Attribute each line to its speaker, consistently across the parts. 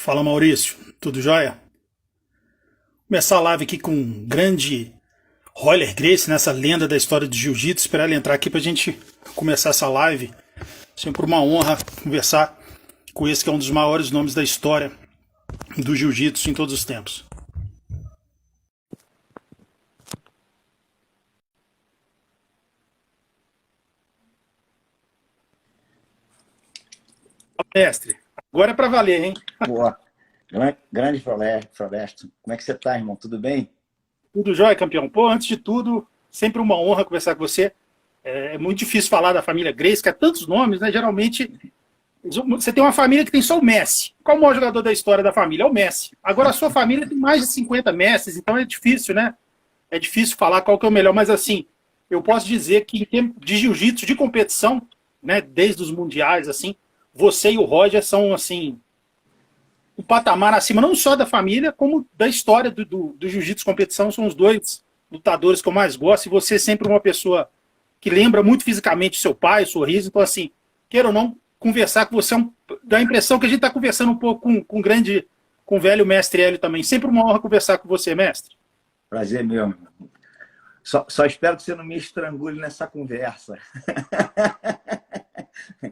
Speaker 1: Fala Maurício, tudo jóia? Começar a live aqui com um grande Royler Gracie, nessa lenda da história do jiu-jitsu. Esperar ele entrar aqui pra gente começar essa live. Sempre uma honra conversar com esse que é um dos maiores nomes da história do jiu-jitsu em todos os tempos. Mestre, agora é pra valer, hein?
Speaker 2: Boa. Grande Floresto. Como é que você tá, irmão? Tudo bem?
Speaker 1: Tudo jóia, campeão? Pô, antes de tudo, sempre uma honra conversar com você. É muito difícil falar da família Gracie, que há tantos nomes, né? Geralmente, você tem uma família que tem só o Messi. Qual o maior jogador da história da família? É o Messi. Agora, a sua família tem mais de 50 Messis, então é difícil, né? É difícil falar qual que é o melhor, mas assim, eu posso dizer que em termos de jiu-jitsu, de competição, né, desde os mundiais, assim, você e o Roger são, assim, um patamar acima, não só da família, como da história do jiu-jitsu competição. São os dois lutadores que eu mais gosto, e você é sempre uma pessoa que lembra muito fisicamente seu pai, o sorriso. Então, assim, queira ou não, conversar com você dá a impressão que a gente está conversando um pouco com o velho mestre Hélio também. Sempre uma honra conversar com você, mestre.
Speaker 2: Prazer meu, irmão. Só espero que você não me estrangule nessa conversa.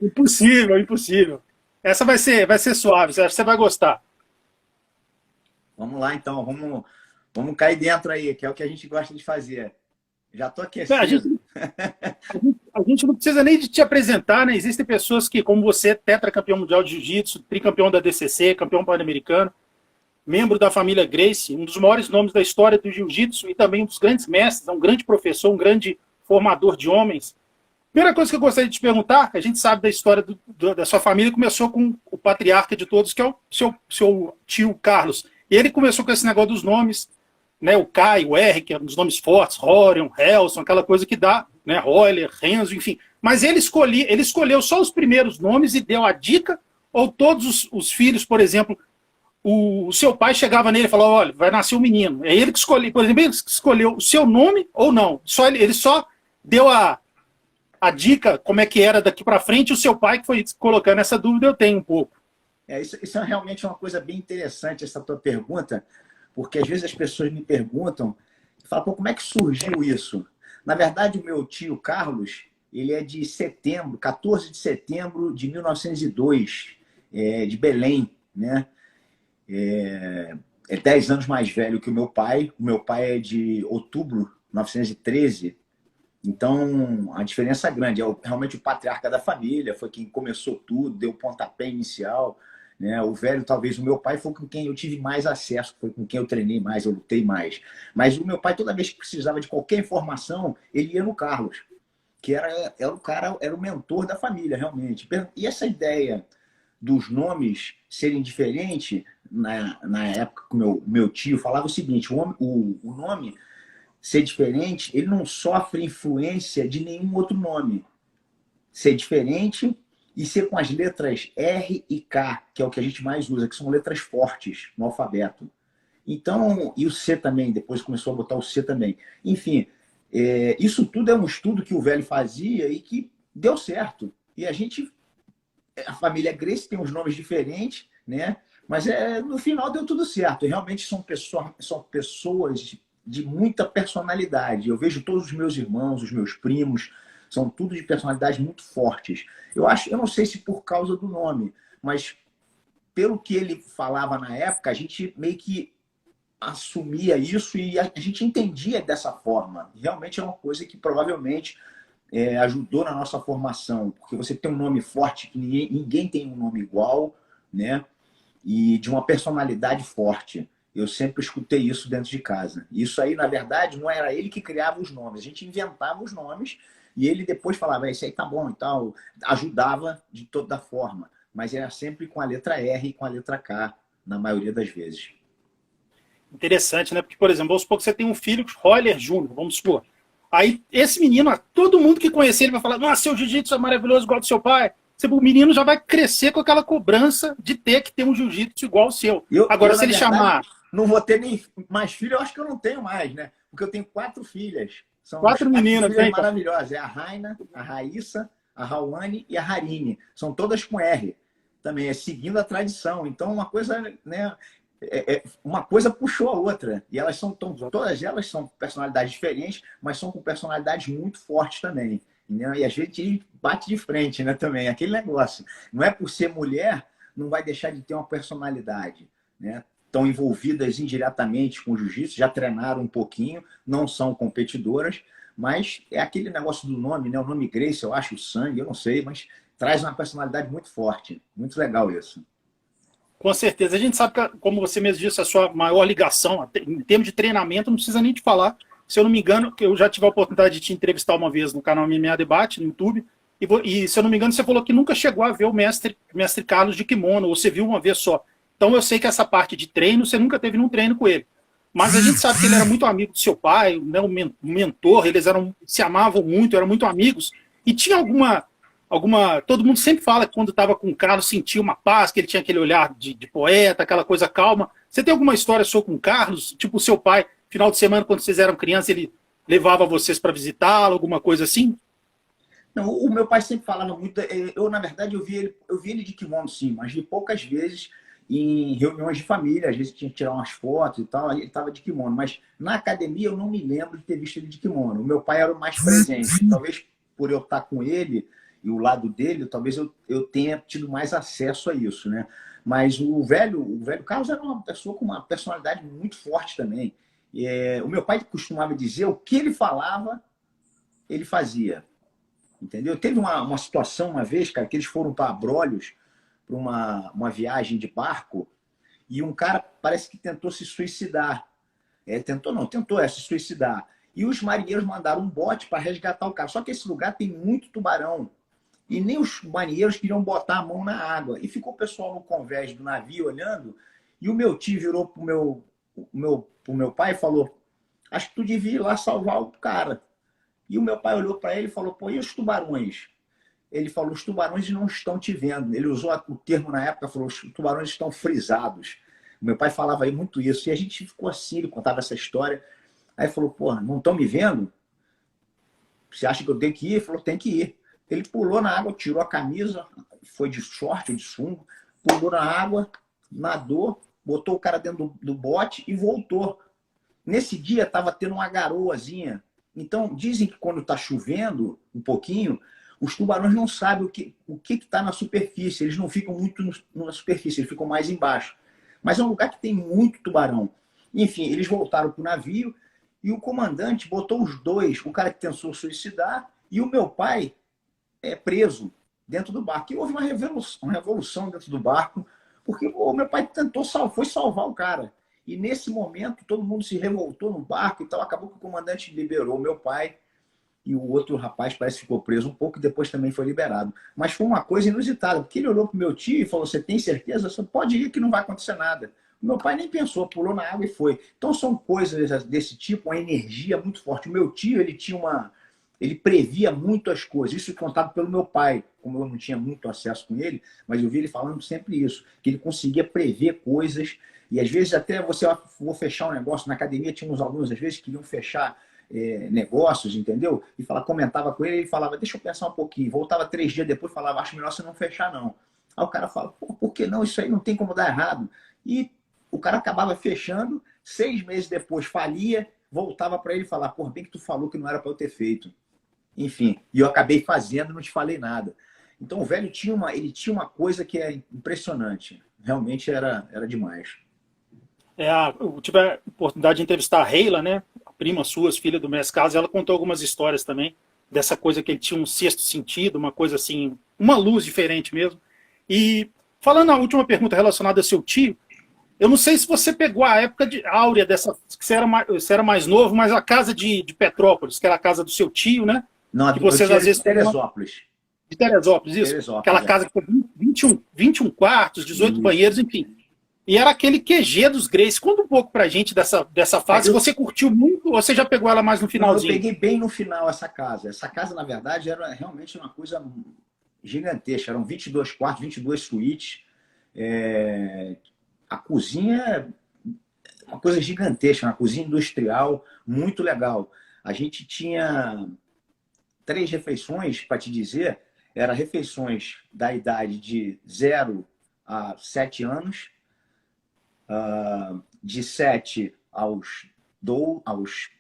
Speaker 1: Impossível, impossível. Essa vai ser suave, você vai gostar.
Speaker 2: Vamos lá, então. Vamos cair dentro aí, que é o que a gente gosta de fazer. Já estou
Speaker 1: A
Speaker 2: aquecido.
Speaker 1: gente, a gente não precisa nem de te apresentar, né? Existem pessoas que, como você, tetracampeão mundial de jiu-jitsu, tricampeão da DCC, campeão pan-americano, membro da família Gracie, um dos maiores nomes da história do jiu-jitsu e também um dos grandes mestres, um grande professor, um grande formador de homens. Primeira coisa que eu gostaria de te perguntar, a gente sabe da história da sua família, começou com o patriarca de todos, que é o seu tio Carlos. E ele começou com esse negócio dos nomes, né, o Kai, o R, que é um dos nomes fortes, Horion, Helson, aquela coisa que dá, né, Royler, Renzo, enfim. Mas ele escolheu só os primeiros nomes e deu a dica, ou todos os filhos, por exemplo, o seu pai chegava nele e falava, olha, vai nascer um menino. É ele que escolheu, por exemplo, ele escolheu o seu nome ou não. Ele só deu a dica, como é que era daqui para frente, o seu pai que foi colocando essa dúvida, eu tenho um pouco.
Speaker 2: Isso é realmente uma coisa bem interessante, essa tua pergunta, porque às vezes as pessoas me perguntam, falam, pô, como é que surgiu isso? Na verdade, o meu tio Carlos, ele é de setembro, 14 de setembro de 1902, de Belém, né? É 10 anos mais velho que o meu pai. O meu pai é de outubro de 1913. Então, a diferença é grande. Realmente o patriarca da família, foi quem começou tudo, deu o pontapé inicial, né? O velho, talvez o meu pai, foi com quem eu tive mais acesso, foi com quem eu treinei mais, eu lutei mais. Mas o meu pai, toda vez que precisava de qualquer informação, ele ia no Carlos, que era o cara, era o mentor da família, realmente. E essa ideia dos nomes serem diferentes, na época que o meu tio falava o seguinte, o nome ser diferente, ele não sofre influência de nenhum outro nome. Ser diferente e ser com as letras R e K, que é o que a gente mais usa, que são letras fortes no alfabeto. Então, e o C também, depois começou a botar o C também. Enfim, isso tudo é um estudo que o velho fazia e que deu certo. E a família Gracie tem uns nomes diferentes, né? Mas no final deu tudo certo. E realmente são pessoas de muita personalidade. Eu vejo todos os meus irmãos, os meus primos, são tudo de personalidades muito fortes. Eu não sei se por causa do nome, mas pelo que ele falava na época, a gente meio que assumia isso e a gente entendia dessa forma. Realmente é uma coisa que provavelmente ajudou na nossa formação, porque você tem um nome forte que ninguém tem um nome igual, né? E de uma personalidade forte. Eu sempre escutei isso dentro de casa. Isso aí, na verdade, não era ele que criava os nomes. A gente inventava os nomes e ele depois falava, isso aí tá bom e tal. Ajudava de toda forma. Mas era sempre com a letra R e com a letra K, na maioria das vezes.
Speaker 1: Interessante, né? Porque, por exemplo, vamos supor que você tem um filho, Royler Júnior, vamos supor. Aí, esse menino, todo mundo que conhecer ele vai falar, nossa, seu jiu-jitsu é maravilhoso igual ao do seu pai. O menino já vai crescer com aquela cobrança de ter que ter um jiu-jitsu igual ao seu. Agora, se ele chamar...
Speaker 2: Não vou ter nem mais filho, eu acho que eu não tenho mais, né? Porque eu tenho 4 filhas. São as
Speaker 1: 4 meninas,
Speaker 2: filhas
Speaker 1: né?
Speaker 2: maravilhosas. É a Raina, a Raíssa, a Rawane e a Harine. São todas com R. também, é seguindo a tradição. Então, uma coisa, né, uma coisa puxou a outra. E elas todas elas são personalidades diferentes, mas são com personalidades muito fortes também. Né? E a gente bate de frente, né, também. Aquele negócio. Não é por ser mulher, não vai deixar de ter uma personalidade. Né? Estão envolvidas indiretamente com o jiu-jitsu, já treinaram um pouquinho, não são competidoras, mas é aquele negócio do nome, né? O nome Gracie, eu acho, o sangue, eu não sei, mas traz uma personalidade muito forte. Muito legal isso.
Speaker 1: Com certeza. A gente sabe que, como você mesmo disse, a sua maior ligação, em termos de treinamento, não precisa nem te falar. Se eu não me engano, eu já tive a oportunidade de te entrevistar uma vez no canal MMA Debate, no YouTube, e se eu não me engano, você falou que nunca chegou a ver o mestre Carlos de kimono, ou você viu uma vez só. Então eu sei que essa parte de treino, você nunca teve nenhum treino com ele. Mas a gente sabe que ele era muito amigo do seu pai, né, um mentor, eles se amavam muito, eram muito amigos. E tinha alguma. Todo mundo sempre fala que quando estava com o Carlos sentia uma paz, que ele tinha aquele olhar de poeta, aquela coisa calma. Você tem alguma história sua com o Carlos? Tipo, o seu pai, final de semana, quando vocês eram crianças, ele levava vocês para visitá-lo, alguma coisa assim?
Speaker 2: Não, o meu pai sempre falava muito. Na verdade, eu vi ele de kimono, sim, mas de poucas vezes em reuniões de família. Às vezes tinha que tirar umas fotos e tal, ele estava de kimono. Mas na academia eu não me lembro de ter visto ele de kimono. O meu pai era o mais presente. Talvez por eu estar com ele e o lado dele, talvez eu tenha tido mais acesso a isso, né? Mas o velho Carlos era uma pessoa com uma personalidade muito forte também. O meu pai costumava dizer o que ele falava, ele fazia. Entendeu? Teve uma situação uma vez, cara, que eles foram para Abrolhos, para uma viagem de barco, e um cara parece que tentou se suicidar. Tentou se suicidar. E os marinheiros mandaram um bote para resgatar o cara. Só que esse lugar tem muito tubarão. E nem os marinheiros queriam botar a mão na água. E ficou o pessoal no convés do navio olhando, e o meu tio virou pro meu pai e falou: acho que tu devia ir lá salvar o cara. E o meu pai olhou para ele e falou: pô, e os tubarões? Ele falou: os tubarões não estão te vendo. Ele usou o termo na época, falou: os tubarões estão frisados. O meu pai falava aí muito isso. E a gente ficou assim, ele contava essa história. Aí falou: pô, não estão me vendo? Você acha que eu tenho que ir? Ele falou: tem que ir. Ele pulou na água, tirou a camisa, foi de short, de sunga, pulou na água, nadou, botou o cara dentro do bote e voltou. Nesse dia estava tendo uma garoazinha. Então, dizem que quando está chovendo um pouquinho, os tubarões não sabem o que está na superfície. Eles não ficam muito na superfície, eles ficam mais embaixo. Mas é um lugar que tem muito tubarão. Enfim, eles voltaram para o navio e o comandante botou os dois, o cara que tentou suicidar e o meu pai preso dentro do barco. E houve uma revolução dentro do barco, porque o meu pai foi salvar o cara. E nesse momento, todo mundo se revoltou no barco e tal. Acabou que o comandante liberou o meu pai e o outro rapaz parece que ficou preso um pouco e depois também foi liberado. Mas foi uma coisa inusitada, porque ele olhou para o meu tio e falou: você tem certeza? Você pode ir que não vai acontecer nada. O meu pai nem pensou, pulou na água e foi. Então são coisas desse tipo, uma energia muito forte. O meu tio, ele previa muito as coisas. Isso é contado pelo meu pai, como eu não tinha muito acesso com ele, mas eu vi ele falando sempre isso, que ele conseguia prever coisas. E às vezes até vou fechar um negócio. Na academia tinha uns alunos, às vezes, que queriam fechar negócios, entendeu? E comentava com ele, ele falava: deixa eu pensar um pouquinho. Voltava 3 dias depois e falava: acho melhor você não fechar, não. Aí o cara fala: pô, por que não? Isso aí não tem como dar errado. E o cara acabava fechando, 6 meses depois falia, voltava para ele e falava: pô, bem que tu falou que não era para eu ter feito. Enfim, e eu acabei fazendo, não te falei nada. Então o velho ele tinha uma coisa que é impressionante. Realmente era demais.
Speaker 1: Eu tive a oportunidade de entrevistar a Reila, né? A prima sua, filha do Mestre Carlos, ela contou algumas histórias também dessa coisa que ele tinha um sexto sentido, uma coisa assim, uma luz diferente mesmo. E falando a última pergunta relacionada ao seu tio, eu não sei se você pegou a época de áurea dessa, que você era mais novo, mas a casa de Petrópolis, que era a casa do seu tio, né?
Speaker 2: Não,
Speaker 1: Que vocês às vezes
Speaker 2: de Teresópolis.
Speaker 1: De Teresópolis, isso?
Speaker 2: Teresópolis,
Speaker 1: Aquela casa que tem 21 quartos, 18 banheiros, enfim. E era aquele QG dos Gracie. Conta um pouco pra gente dessa fase. Você curtiu muito ou você já pegou ela mais no finalzinho?
Speaker 2: Eu peguei bem no final essa casa. Essa casa, na verdade, era realmente uma coisa gigantesca. Eram 22 quartos, 22 suítes. A cozinha é uma coisa gigantesca, uma cozinha industrial, muito legal. A gente tinha 3 refeições, para te dizer. era refeições da idade de 0 a 7 anos, de 7 aos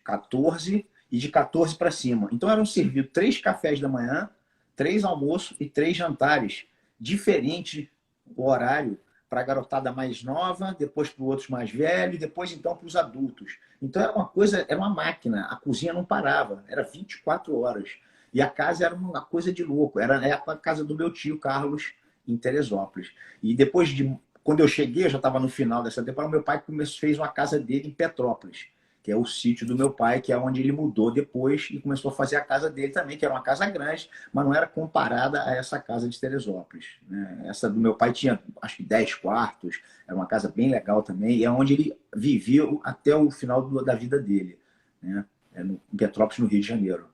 Speaker 2: 14 e de 14 para cima. Então eram servidos 3 cafés da manhã, 3 almoços e 3 jantares, diferentes o horário para a garotada mais nova, depois para os outros mais velhos, depois então para os adultos. Então era uma coisa, era uma máquina, a cozinha não parava, era 24 horas. E a casa era uma coisa de louco, era a casa do meu tio Carlos, em Teresópolis. E depois de quando eu cheguei, eu já estava no final dessa temporada, meu pai fez uma casa dele em Petrópolis, que é o sítio do meu pai, que é onde ele mudou depois e começou a fazer a casa dele também, que era uma casa grande, mas não era comparada a essa casa de Teresópolis, né? Essa do meu pai tinha, acho que 10 quartos, era uma casa bem legal também, e é onde ele vivia até o final da vida dele, né? Em Petrópolis, no Rio de Janeiro.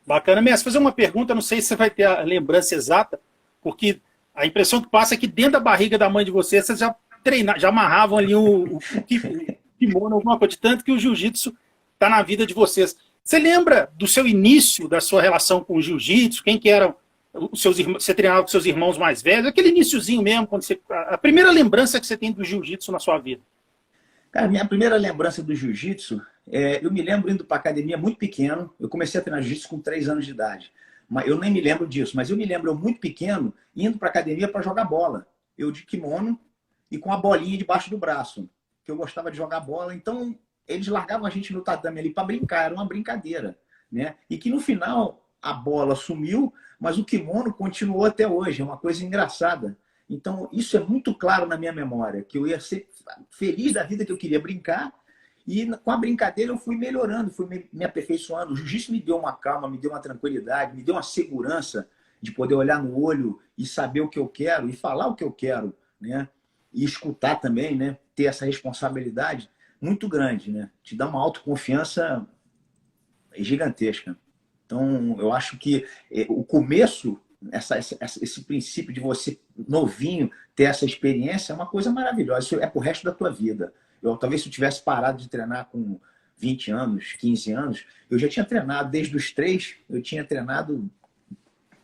Speaker 1: Bacana. Mestre, fazer uma pergunta, não sei se você vai ter a lembrança exata, porque a impressão que passa é que dentro da barriga da mãe de vocês, vocês já treinavam, já amarravam ali o kimono, alguma coisa, de tanto que o jiu-jitsu está na vida de vocês. Você lembra do seu início, da sua relação com o jiu-jitsu? Quem que eram os seus irmãos? Você treinava com seus irmãos mais velhos? Aquele iniciozinho mesmo, quando você, a primeira lembrança que você tem do jiu-jitsu na sua vida?
Speaker 2: Cara, minha primeira lembrança do jiu-jitsu, eu me lembro indo para academia muito pequeno. Eu comecei a treinar jiu-jitsu com 3 anos de idade. Mas eu nem me lembro disso, mas eu me lembro eu muito pequeno indo para academia para jogar bola. Eu de kimono e com a bolinha debaixo do braço, que eu gostava de jogar bola. Então, eles largavam a gente no tatame ali para brincar, era uma brincadeira, né? E que no final a bola sumiu, mas o kimono continuou até hoje, é uma coisa engraçada. Então, isso é muito claro na minha memória, que eu ia ser feliz da vida, que eu queria brincar, e com a brincadeira eu fui melhorando, fui me aperfeiçoando. O jiu-jitsu me deu uma calma, me deu uma tranquilidade, me deu uma segurança de poder olhar no olho e saber o que eu quero e falar o que eu quero, né? E escutar também, né? Ter essa responsabilidade muito grande, né? Te dá uma autoconfiança gigantesca. Então, eu acho que o começo, esse princípio de você, novinho, ter essa experiência é uma coisa maravilhosa. Isso é pro resto da tua vida. Talvez se eu tivesse parado de treinar com 20 anos, 15 anos, eu já tinha treinado desde os 3, eu tinha treinado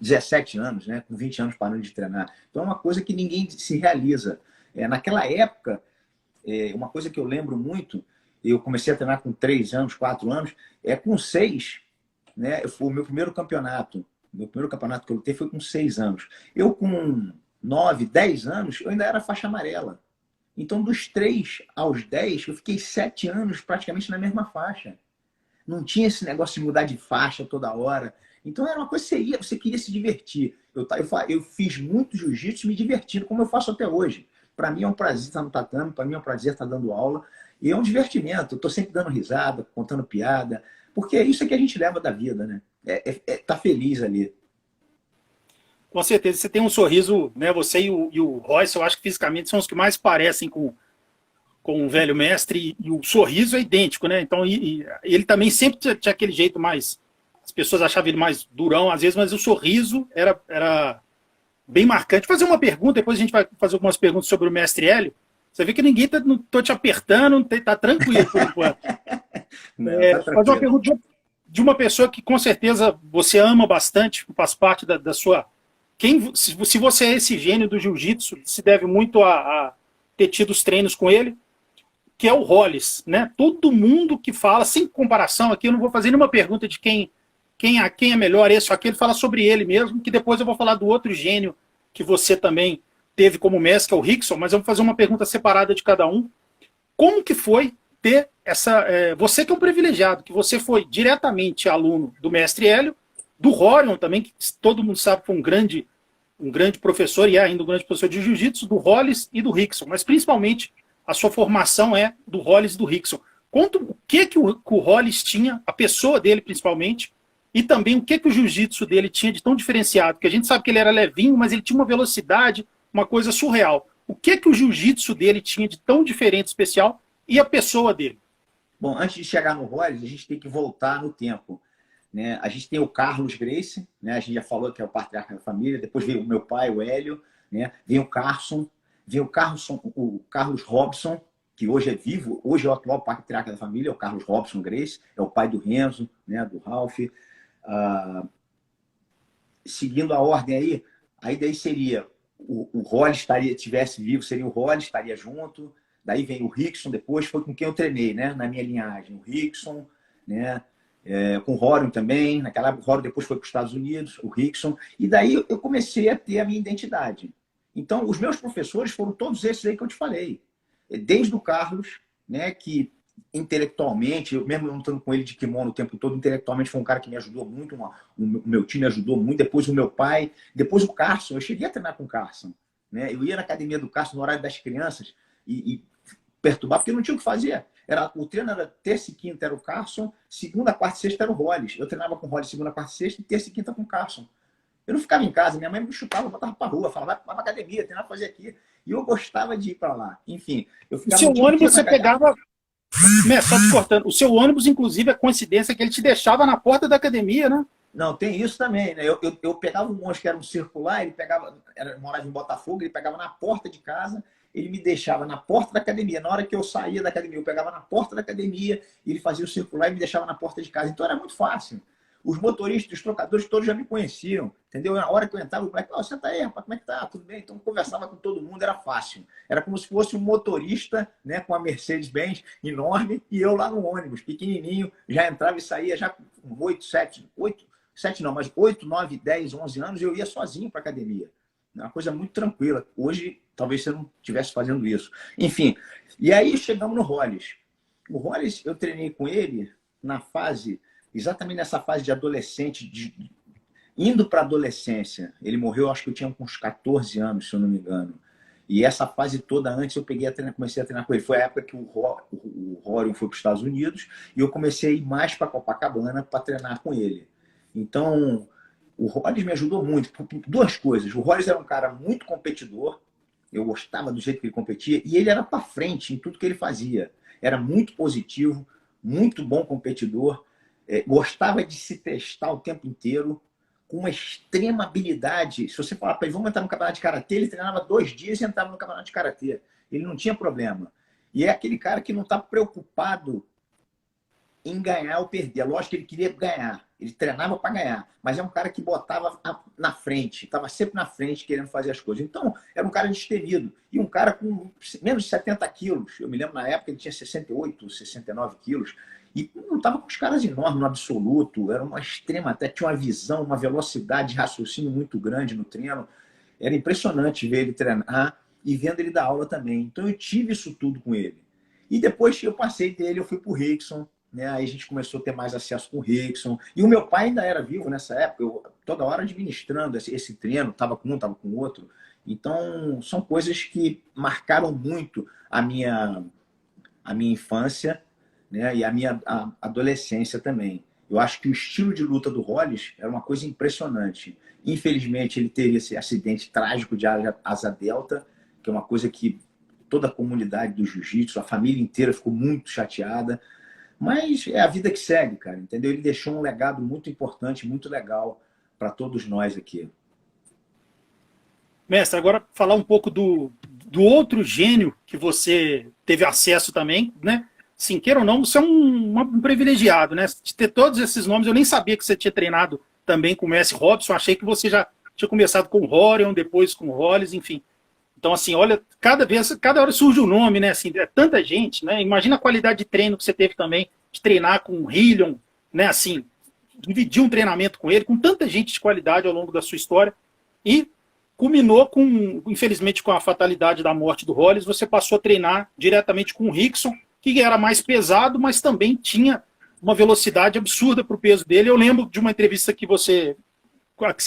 Speaker 2: 17 anos, né? Com 20 anos parando de treinar. Então é uma coisa que ninguém se realiza. Naquela época, uma coisa que eu lembro muito, eu comecei a treinar com 3 anos, 4 anos, com 6, né? Foi o meu primeiro campeonato. Meu primeiro campeonato que eu lutei foi com 6 anos. Eu com 9, 10 anos, eu ainda era faixa amarela. Então, dos 3 aos 10, eu fiquei 7 anos praticamente na mesma faixa. Não tinha esse negócio de mudar de faixa toda hora. Então, era uma coisa que você queria se divertir. Eu fiz muito jiu-jitsu me divertindo, como eu faço até hoje. Para mim é um prazer estar no tatame, para mim é um prazer estar dando aula. E é um divertimento. Eu estou sempre dando risada, contando piada. Porque é isso que a gente leva da vida, né? Tá feliz ali.
Speaker 1: Com certeza, você tem um sorriso, né? Você e o Royce, eu acho que fisicamente são os que mais parecem com o velho mestre, e o sorriso é idêntico, né? Então, ele também sempre tinha aquele jeito mais... As pessoas achavam ele mais durão, às vezes, mas o sorriso era bem marcante. Vou fazer uma pergunta, depois a gente vai fazer algumas perguntas sobre o mestre Hélio. Você vê que ninguém não tô te apertando, tá tranquilo por enquanto.
Speaker 2: Não, tá
Speaker 1: fazer uma pergunta de uma pessoa que com certeza você ama bastante, faz parte da sua... se você é esse gênio do jiu-jitsu, se deve muito a ter tido os treinos com ele, que é o Rollis, né? Todo mundo que fala, sem comparação aqui, eu não vou fazer nenhuma pergunta de quem é melhor, esse ou aquele, fala sobre ele mesmo, que depois eu vou falar do outro gênio que você também teve como mestre, que é o Rickson, mas eu vou fazer uma pergunta separada de cada um. Como que foi ter essa... você que é um privilegiado, que você foi diretamente aluno do mestre Hélio, do Rorion também, que todo mundo sabe que foi um grande professor, e é ainda um grande professor de jiu-jitsu, do Rollis e do Rickson, mas principalmente a sua formação é do Rollis e do Rickson. Conta o que o Rollis tinha, a pessoa dele principalmente, e também o que o jiu-jitsu dele tinha de tão diferenciado, porque a gente sabe que ele era levinho, mas ele tinha uma velocidade, uma coisa surreal. O que o jiu-jitsu dele tinha de tão diferente, especial, e a pessoa dele?
Speaker 2: Bom, antes de chegar no Rollis, a gente tem que voltar no tempo, né? A gente tem o Carlos Gracie, né? A gente já falou que é o patriarca da família, depois veio o meu pai, o Hélio, né? Vem o Carson, vem o Carlos Robson, que hoje é vivo, hoje é o atual patriarca da família, é o Carlos Robson Gracie, é o pai do Renzo, né? Do Ralph. seguindo a ordem aí daí seria o Hollis tivesse vivo, seria o Hollis, estaria junto. Daí vem o Rickson, depois foi com quem eu treinei, né? Na minha linhagem. O Rickson, né? Com o Rorion também. Naquela época, o Rorion depois foi para os Estados Unidos, o Rickson. E daí eu comecei a ter a minha identidade. Então, os meus professores foram todos esses aí que eu te falei. Desde o Carlos, né? Que intelectualmente, eu mesmo não estando com ele de kimono o tempo todo, intelectualmente foi um cara que me ajudou muito, o meu time ajudou muito, depois o meu pai, depois o Carson, eu cheguei a treinar com o Carson, né? Eu ia na academia do Carson no horário das crianças e perturbar, porque não tinha o que fazer. O treino era terça e quinta era o Carson, segunda, quarta e sexta era o Hollis. Eu treinava com o Hollis segunda, quarta e sexta, e terça e quinta com o Carson. Eu não ficava em casa, minha mãe me chutava, botava pra rua, falava, vai pra academia, treinar pra fazer aqui. E eu gostava de ir para lá. Enfim, eu
Speaker 1: O
Speaker 2: ficava
Speaker 1: seu
Speaker 2: o dia
Speaker 1: ônibus
Speaker 2: inteiro na
Speaker 1: você
Speaker 2: academia.
Speaker 1: pegava, né, só te cortando, o seu ônibus, inclusive, é coincidência que ele te deixava na porta da academia, né?
Speaker 2: Não, tem isso também, né? Eu pegava um ônibus que era um circular, ele pegava, morava em Botafogo, ele pegava na porta de casa, ele me deixava na porta da academia. Na hora que eu saía da academia, eu pegava na porta da academia, ele fazia o circular e me deixava na porta de casa. Então era muito fácil. Os motoristas, os trocadores, todos já me conheciam, entendeu? Na hora que eu entrava, o moleque, oh, senta aí, rapaz, como é que tá? Tudo bem? Então eu conversava com todo mundo, era fácil. Era como se fosse um motorista, né, com a Mercedes-Benz enorme e eu lá no ônibus, pequenininho, já entrava e saía já com 7 não, mas 8, 9, 10, 11 anos, eu ia sozinho para academia. Uma coisa muito tranquila. Hoje, talvez você não estivesse fazendo isso. Enfim, e aí chegamos no Hollis. O Hollis, eu treinei com ele na fase, exatamente nessa fase de adolescente, indo para a adolescência. Ele morreu, acho que eu tinha uns 14 anos, se eu não me engano. E essa fase toda antes eu comecei a treinar com ele. Foi a época que o Rorion foi para os Estados Unidos e eu comecei a ir mais para Copacabana para treinar com ele. Então, o Hollis me ajudou muito por duas coisas. O Hollis era um cara muito competidor, eu gostava do jeito que ele competia, e ele era para frente em tudo que ele fazia. Era muito positivo, muito bom competidor, gostava de se testar o tempo inteiro, com uma extrema habilidade. Se você falar para ele, vamos entrar no campeonato de karatê, ele treinava 2 dias e entrava no campeonato de karatê. Ele não tinha problema. E é aquele cara que não está preocupado em ganhar ou perder. Lógico que ele queria ganhar. Ele treinava para ganhar. Mas é um cara que botava na frente. Estava sempre na frente querendo fazer as coisas. Então, era um cara destemido. E um cara com menos de 70 quilos. Eu me lembro na época ele tinha 68, 69 quilos. E não estava com os caras enormes no absoluto. Era uma extrema, até tinha uma visão, uma velocidade de raciocínio muito grande no treino. Era impressionante ver ele treinar e vendo ele dar aula também. Então, eu tive isso tudo com ele. E depois que eu passei dele, eu fui para o Rickson. Né? Aí a gente começou a ter mais acesso com o Rickson. E o meu pai ainda era vivo nessa época, eu toda hora administrando esse treino, estava com um, estava com o outro. Então, são coisas que marcaram muito a minha infância, né? E a minha adolescência também. Eu acho que o estilo de luta do Hollis era uma coisa impressionante. Infelizmente, ele teve esse acidente trágico de asa delta, que é uma coisa que toda a comunidade do jiu-jitsu, a família inteira ficou muito chateada. Mas é a vida que segue, cara, entendeu? Ele deixou um legado muito importante, muito legal para todos nós aqui.
Speaker 1: Mestre, agora falar um pouco do outro gênio que você teve acesso também, né? Sim, queira ou não, você é um privilegiado, né? De ter todos esses nomes, eu nem sabia que você tinha treinado também com o Messi Robson, achei que você já tinha começado com o Rorion, depois com o Hollis, enfim. Então, assim, olha, cada hora surge um nome, né? Assim, é tanta gente, né? Imagina a qualidade de treino que você teve também, de treinar com o Hillion, né? Assim, dividir um treinamento com ele, com tanta gente de qualidade ao longo da sua história. E culminou com, infelizmente, com a fatalidade da morte do Hollis, você passou a treinar diretamente com o Rickson, que era mais pesado, mas também tinha uma velocidade absurda para o peso dele. Eu lembro de uma entrevista que você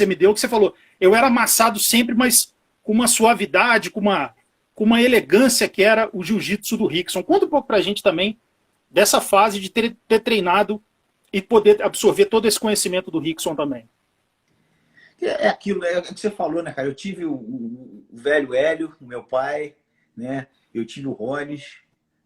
Speaker 1: me deu, que você falou, eu era amassado sempre, mas com uma suavidade, com uma elegância que era o jiu-jitsu do Rickson. Conta um pouco pra gente também dessa fase de ter treinado e poder absorver todo esse conhecimento do Rickson também.
Speaker 2: É aquilo, é o que você falou, né, cara? Eu tive o velho Hélio, o meu pai, né? Eu tive o Hollis,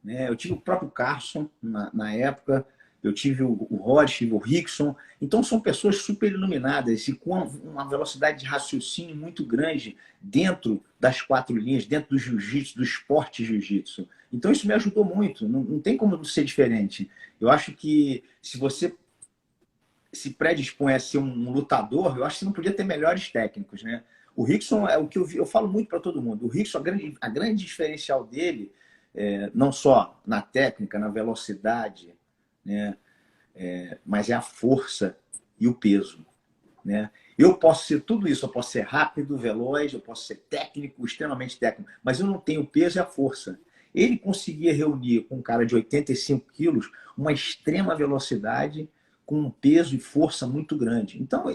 Speaker 2: né? Eu tive o próprio Carson na época, eu tive o Hollis, tive o Rickson. Então são pessoas super iluminadas e com uma velocidade de raciocínio muito grande dentro das 4 linhas, dentro do jiu-jitsu, do esporte jiu-jitsu. Então isso me ajudou muito, não tem como ser diferente. Eu acho que se você se predispõe a ser um lutador, eu acho que você não podia ter melhores técnicos, né? O Rickson é o que eu falo muito para todo mundo. O Rickson, a grande diferencial dele, não só na técnica, na velocidade, né? Mas é a força e o peso, né? Eu posso ser tudo isso, eu posso ser rápido, veloz, eu posso ser técnico, extremamente técnico, mas eu não tenho o peso e a força. Ele conseguia reunir com um cara de 85 quilos uma extrema velocidade com um peso e força muito grande. Então,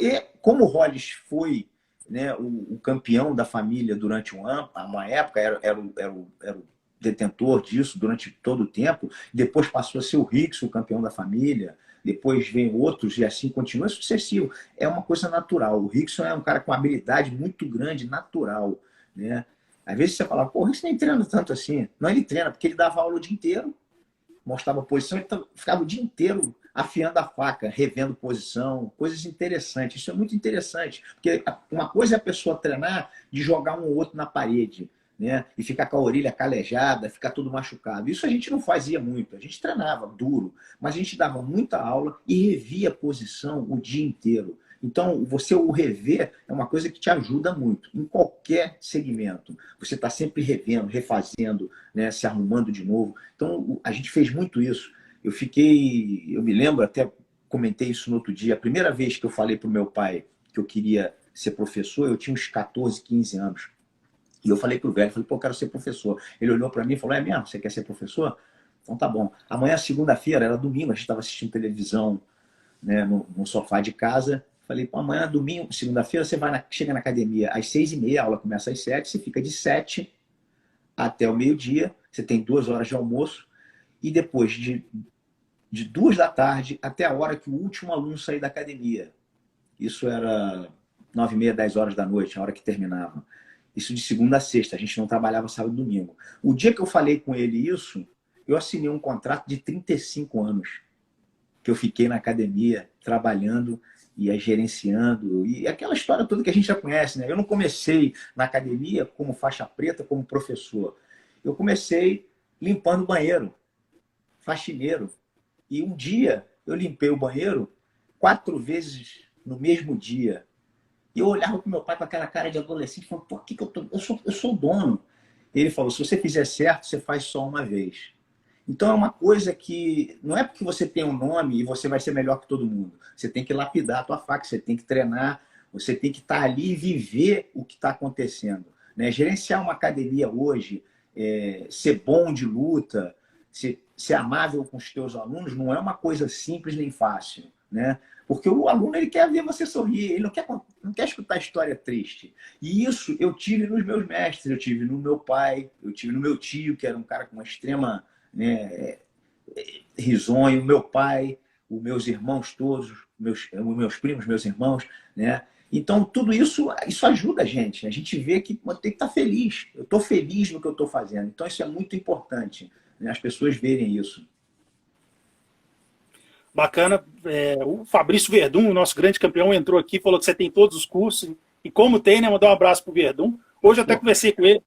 Speaker 2: como o Hollis foi, né, o campeão da família durante uma época, era o detentor disso durante todo o tempo, depois passou a ser o Rickson, o campeão da família, depois vem outros e assim continua, é sucessivo. É uma coisa natural. O Rickson é um cara com uma habilidade muito grande, natural, né? Às vezes você fala, pô, o Rickson nem treina tanto assim. Não, ele treina, porque ele dava aula o dia inteiro, mostrava posição, ele ficava o dia inteiro afiando a faca, revendo posição, coisas interessantes. Isso é muito interessante, porque uma coisa é a pessoa treinar de jogar um ou outro na parede, né? E ficar com a orelha calejada, ficar todo machucado. Isso a gente não fazia muito, a gente treinava duro, mas a gente dava muita aula e revia a posição o dia inteiro. Então, você o rever é uma coisa que te ajuda muito, em qualquer segmento. Você está sempre revendo, refazendo, né, se arrumando de novo. Então, a gente fez muito isso. Eu me lembro, até comentei isso no outro dia, a primeira vez que eu falei para o meu pai que eu queria ser professor, eu tinha uns 14, 15 anos. E eu falei pro velho, pô, eu quero ser professor. Ele olhou para mim e falou, é mesmo? Você quer ser professor? Então tá bom. Amanhã, segunda-feira, era domingo, a gente estava assistindo televisão, né, no sofá de casa. Falei, pô, amanhã, domingo, segunda-feira, você chega na academia às 6h30, a aula começa às 7h, você fica de 7 até o meio-dia, você tem 2 horas de almoço, e depois de 2 da tarde até a hora que o último aluno sair da academia. Isso era 9h30, 10 horas da noite, a hora que terminava. Isso de segunda a sexta, a gente não trabalhava sábado e domingo. O dia que eu falei com ele isso, eu assinei um contrato de 35 anos, que eu fiquei na academia, trabalhando e gerenciando, e aquela história toda que a gente já conhece, né? Eu não comecei na academia como faixa preta, como professor. Eu comecei limpando o banheiro, faxineiro. E um dia eu limpei o banheiro 4 vezes no mesmo dia. E eu olhava para o meu pai com aquela cara de adolescente, falando, por que eu sou o dono? Ele falou, se você fizer certo, você faz só uma vez. Então é uma coisa que não é porque você tem um nome e você vai ser melhor que todo mundo. Você tem que lapidar a tua faca, você tem que treinar, você tem que estar ali e viver o que está acontecendo, né? Gerenciar uma academia hoje, ser bom de luta, ser amável com os teus alunos, não é uma coisa simples nem fácil, né? Porque o aluno, ele quer ver você sorrir, ele não quer escutar história triste. E isso eu tive nos meus mestres, eu tive no meu pai, eu tive no meu tio, que era um cara com uma extrema, né, risonho, meu pai, os meus irmãos todos, meus primos, meus irmãos, né? Então, tudo isso ajuda a gente vê que tem que estar feliz. Eu estou feliz no que eu estou fazendo. Então, isso é muito importante, né? As pessoas verem isso.
Speaker 1: Bacana. O Fabrício Verdun, o nosso grande campeão, entrou aqui, falou que você tem todos os cursos. E como tem, né? Mandou um abraço pro Verdun. Hoje eu até conversei com ele.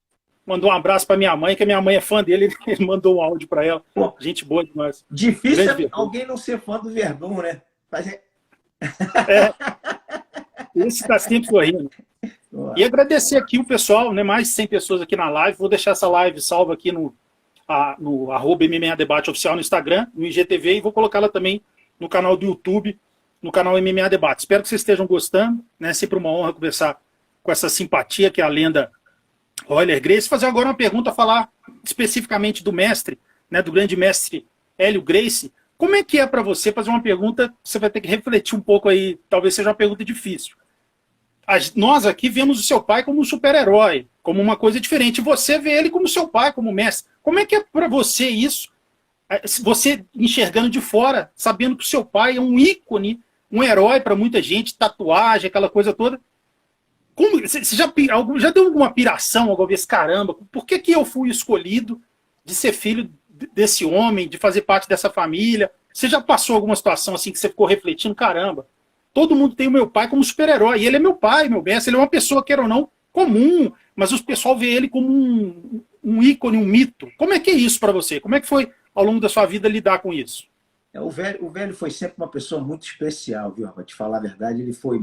Speaker 1: Mandou um abraço para minha mãe, que a minha mãe é fã dele. Ele mandou um áudio para ela. Pô, gente boa demais.
Speaker 2: Difícil alguém não ser fã do Verdun, né?
Speaker 1: Esse está sempre sorrindo. E agradecer aqui o pessoal, né? Mais de 100 pessoas aqui na live. Vou deixar essa live salva aqui no @MMA Debate Oficial no Instagram, no IGTV, e vou colocá-la também no canal do YouTube, no canal MMA Debate. Espero que vocês estejam gostando, né? Sempre uma honra conversar com essa simpatia que é a lenda Royler Gracie. Fazer agora uma pergunta, falar especificamente do mestre, né? Do grande mestre Hélio Gracie. Como é que é para você fazer uma pergunta, você vai ter que refletir um pouco aí, talvez seja uma pergunta difícil. Nós aqui vemos o seu pai como um super-herói, como uma coisa diferente. Você vê ele como seu pai, como mestre. Como é que é para você isso? Você enxergando de fora, sabendo que o seu pai é um ícone, um herói para muita gente, tatuagem, aquela coisa toda. Você já deu alguma piração alguma vez? Caramba, por que eu fui escolhido de ser filho desse homem, de fazer parte dessa família? Você já passou alguma situação assim que você ficou refletindo? Caramba, todo mundo tem o meu pai como super-herói, e ele é meu pai, meu mestre, ele é uma pessoa, queira ou não, comum, mas o pessoal vê ele como um ícone, um mito. Como é que é isso para você? Como é que foi, ao longo da sua vida, lidar com isso?
Speaker 2: O velho foi sempre uma pessoa muito especial, viu? Para te falar a verdade,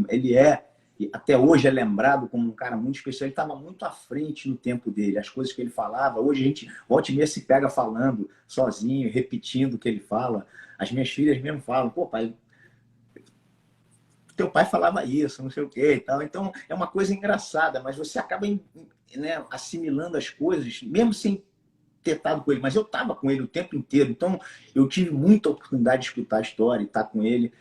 Speaker 2: ele é, e até hoje é lembrado como um cara muito especial. Ele estava muito à frente no tempo dele. As coisas que ele falava, hoje a gente volta e meia se pega falando sozinho, repetindo o que ele fala. As minhas filhas mesmo falam, pô, pai, teu pai falava isso, não sei o quê e tal. Então é uma coisa engraçada, mas você acaba, né, assimilando as coisas, mesmo sem ter estado com ele, mas eu estava com ele o tempo inteiro, então eu tive muita oportunidade de escutar a história e estar com ele.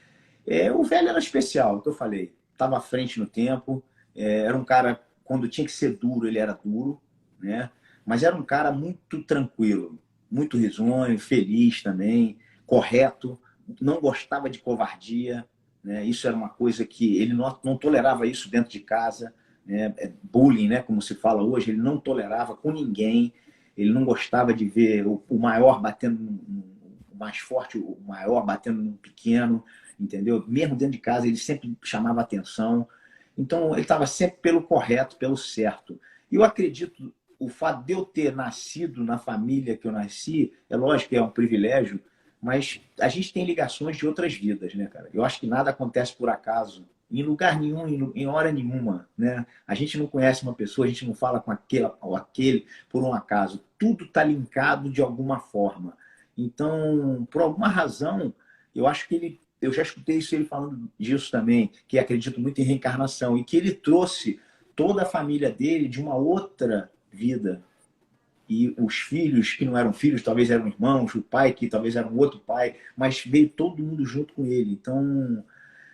Speaker 2: O velho era especial, o que eu falei, estava à frente no tempo, era um cara, quando tinha que ser duro, ele era duro, né? Mas era um cara muito tranquilo, muito risonho, feliz também, correto, não gostava de covardia, né? Isso era uma coisa que ele não tolerava isso dentro de casa, né? Bullying, né? Como se fala hoje, ele não tolerava com ninguém, ele não gostava de ver o maior batendo o mais forte, o maior batendo no pequeno, entendeu? Mesmo dentro de casa, ele sempre chamava atenção. Então, ele estava sempre pelo correto, pelo certo. E eu acredito, o fato de eu ter nascido na família que eu nasci, é lógico que é um privilégio, mas a gente tem ligações de outras vidas, né, cara? Eu acho que nada acontece por acaso, em lugar nenhum, em hora nenhuma, né? A gente não conhece uma pessoa, a gente não fala com aquele ou aquele por um acaso. Tudo está linkado de alguma forma. Então, por alguma razão, eu acho que eu já escutei isso ele falando disso também, que acredito muito em reencarnação, e que ele trouxe toda a família dele de uma outra vida. E os filhos, que não eram filhos, talvez eram irmãos, o pai, que talvez era um outro pai, mas veio todo mundo junto com ele. Então,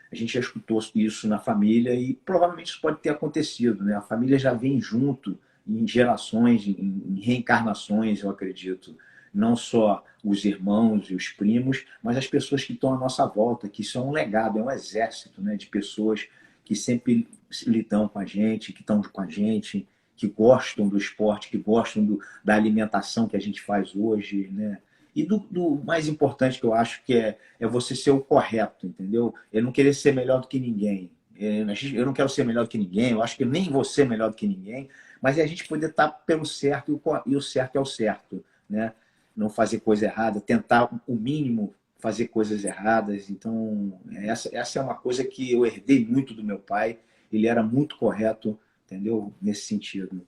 Speaker 2: a gente já escutou isso na família e provavelmente isso pode ter acontecido, né? A família já vem junto em gerações, em reencarnações, eu acredito. Não só os irmãos e os primos, mas as pessoas que estão à nossa volta, que isso é um legado, é um exército, né, de pessoas que sempre lidam com a gente, que estão com a gente, que gostam do esporte, que gostam da alimentação que a gente faz hoje, né? E do mais importante que eu acho que é você ser o correto, entendeu? Eu não querer ser melhor do que ninguém. Eu não quero ser melhor do que ninguém, eu acho que nem você é melhor do que ninguém, mas é a gente poder estar pelo certo e o certo é o certo, né? Não fazer coisa errada, tentar o mínimo fazer coisas erradas. Então, essa é uma coisa que eu herdei muito do meu pai. Ele era muito correto, entendeu? Nesse sentido.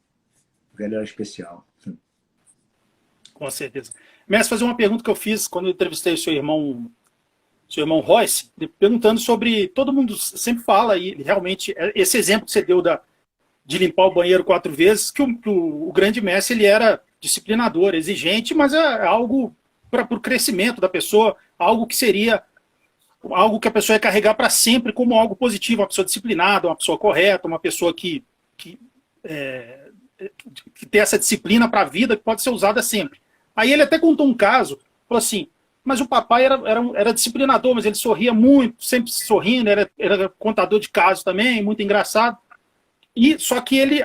Speaker 2: O velho era especial.
Speaker 1: Com certeza. Mestre, fazer uma pergunta que eu fiz quando eu entrevistei seu irmão Royce, perguntando sobre. Todo mundo sempre fala, e realmente, esse exemplo que você deu de limpar o banheiro 4 vezes, que o grande mestre ele era disciplinador, exigente, mas é algo para o crescimento da pessoa, algo que seria algo que a pessoa ia carregar para sempre como algo positivo, uma pessoa disciplinada, uma pessoa correta, uma pessoa que, é, que tem essa disciplina para a vida que pode ser usada sempre. Aí ele até contou um caso, falou assim, mas o papai era disciplinador, mas ele sorria muito, sempre sorrindo, era contador de casos também, muito engraçado. E só que ele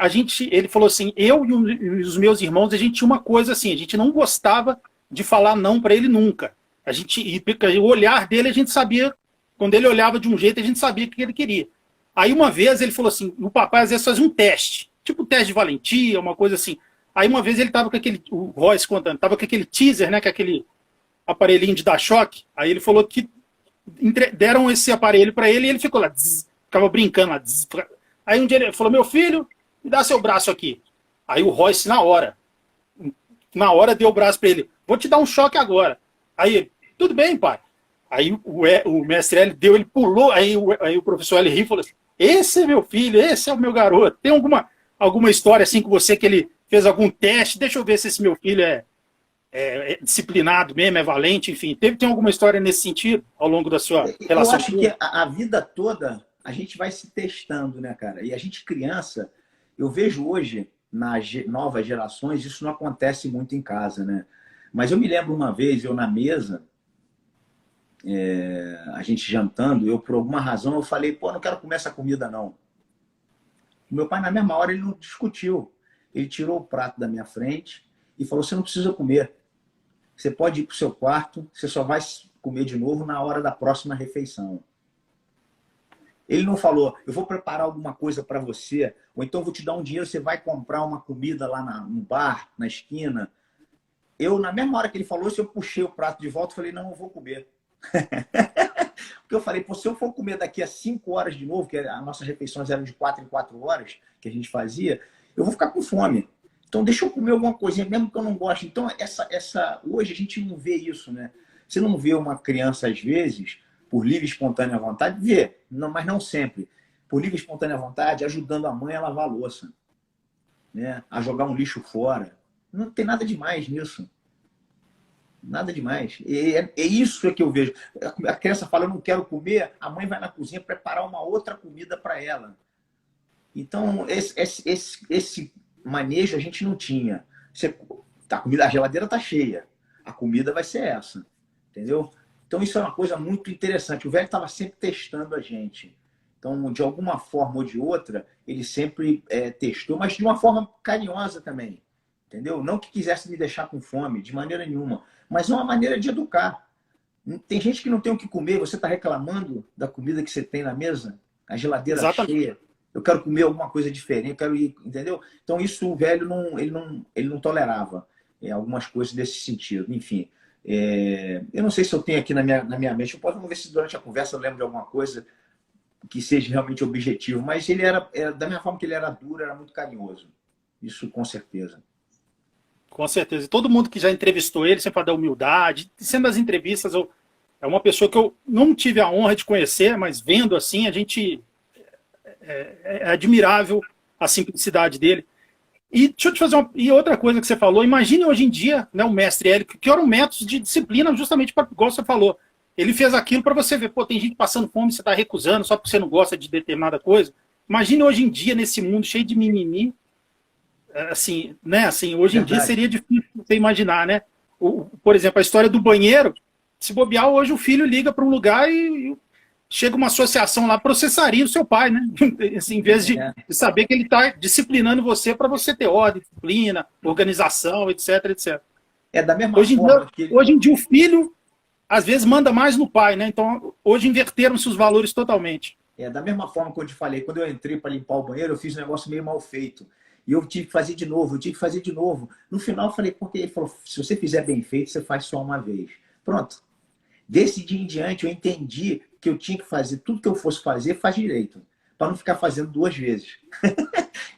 Speaker 1: falou assim, eu e os meus irmãos, a gente tinha uma coisa assim, a gente não gostava de falar não para ele nunca. O olhar dele a gente sabia, quando ele olhava de um jeito a gente sabia o que ele queria. Aí uma vez ele falou assim, o papai às vezes fazia um teste, tipo um teste de valentia, uma coisa assim. Aí uma vez ele tava com o Royce contando, tava com aquele teaser, né, com aquele aparelhinho de dar choque. Aí ele falou que deram esse aparelho para ele e ele ficou lá, ficava brincando lá. Aí um dia ele falou, meu filho, me dá seu braço aqui. Aí o Royce, na hora deu o braço para ele, vou te dar um choque agora. Aí, tudo bem, pai. Aí o mestre L deu, ele pulou, aí o professor L riu e falou assim, esse é meu filho, esse é o meu garoto. Tem alguma história assim com você que ele fez algum teste? Deixa eu ver se esse meu filho é disciplinado mesmo, é valente, enfim. Tem alguma história nesse sentido ao longo da sua relação?
Speaker 2: Eu acho que a vida toda a gente vai se testando, né, cara? E a gente criança, eu vejo hoje, nas novas gerações, isso não acontece muito em casa, né? Mas eu me lembro uma vez, eu na mesa, a gente jantando, eu por alguma razão eu falei, pô, não quero comer essa comida não. O meu pai na mesma hora ele não discutiu. Ele tirou o prato da minha frente e falou, você não precisa comer. Você pode ir para o seu quarto, você só vai comer de novo na hora da próxima refeição. Ele não falou, eu vou preparar alguma coisa para você, ou então vou te dar um dinheiro, você vai comprar uma comida lá no bar, na esquina. Eu, na mesma hora que ele falou isso, eu puxei o prato de volta e falei, não, eu vou comer. Porque eu falei, pô, se eu for comer daqui a 5 horas de novo, que as nossas refeições eram de 4 em 4 horas, que a gente fazia, eu vou ficar com fome. Então deixa eu comer alguma coisinha, mesmo que eu não goste. Então hoje a gente não vê isso, né? Você não vê uma criança, às vezes, por livre e espontânea vontade, vê, não, mas não sempre. Por livre e espontânea vontade, ajudando a mãe a lavar a louça, né? A jogar um lixo fora. Não tem nada demais nisso. Nada demais. É isso que eu vejo. A criança fala, eu não quero comer, a mãe vai na cozinha preparar uma outra comida para ela. Então, esse manejo a gente não tinha. A geladeira está cheia. A comida vai ser essa. Entendeu? Então, isso é uma coisa muito interessante. O velho estava sempre testando a gente. Então, de alguma forma ou de outra, ele sempre testou, mas de uma forma carinhosa também. Entendeu? Não que quisesse me deixar com fome, de maneira nenhuma. Mas é uma maneira de educar. Tem gente que não tem o que comer, você está reclamando da comida que você tem na mesa, a geladeira
Speaker 1: Exatamente.
Speaker 2: cheia. Eu quero comer alguma coisa diferente, eu quero ir, entendeu? Então isso o velho ele não tolerava algumas coisas desse sentido. Enfim, eu não sei se eu tenho aqui na minha mente, eu posso ver se durante a conversa eu lembro de alguma coisa que seja realmente objetivo, mas ele era da mesma forma que ele era duro, era muito carinhoso. Isso com certeza.
Speaker 1: Com certeza. E todo mundo que já entrevistou ele sempre fala da humildade. Sendo as entrevistas, é uma pessoa que eu não tive a honra de conhecer, mas vendo assim, a gente é admirável a simplicidade dele. E deixa eu te fazer e outra coisa que você falou, imagine hoje em dia, né, o mestre Hélio, que eram métodos de disciplina justamente para, igual você falou, ele fez aquilo para você ver, pô, tem gente passando fome, você está recusando só porque você não gosta de determinada coisa. Imagine hoje em dia, nesse mundo cheio de mimimi, assim, né, assim, hoje em dia seria difícil você imaginar, né? Por exemplo, a história do banheiro, se bobear, hoje o filho liga para um lugar e chega uma associação lá, processaria o seu pai, né? Assim, em vez de saber que ele está disciplinando você para você ter ordem, disciplina, organização, etc, etc.
Speaker 2: Da mesma forma
Speaker 1: hoje em dia o filho, às vezes, manda mais no pai, né? Então, hoje inverteram-se os valores totalmente.
Speaker 2: Da mesma forma que eu te falei, quando eu entrei para limpar o banheiro, eu fiz um negócio meio mal feito. E eu tive que fazer de novo, No final eu falei, porque ele falou, se você fizer bem feito, você faz só uma vez. Pronto. Desse dia em diante, eu entendi que eu tinha que fazer tudo que eu fosse fazer, faz direito. Para não ficar fazendo 2 vezes.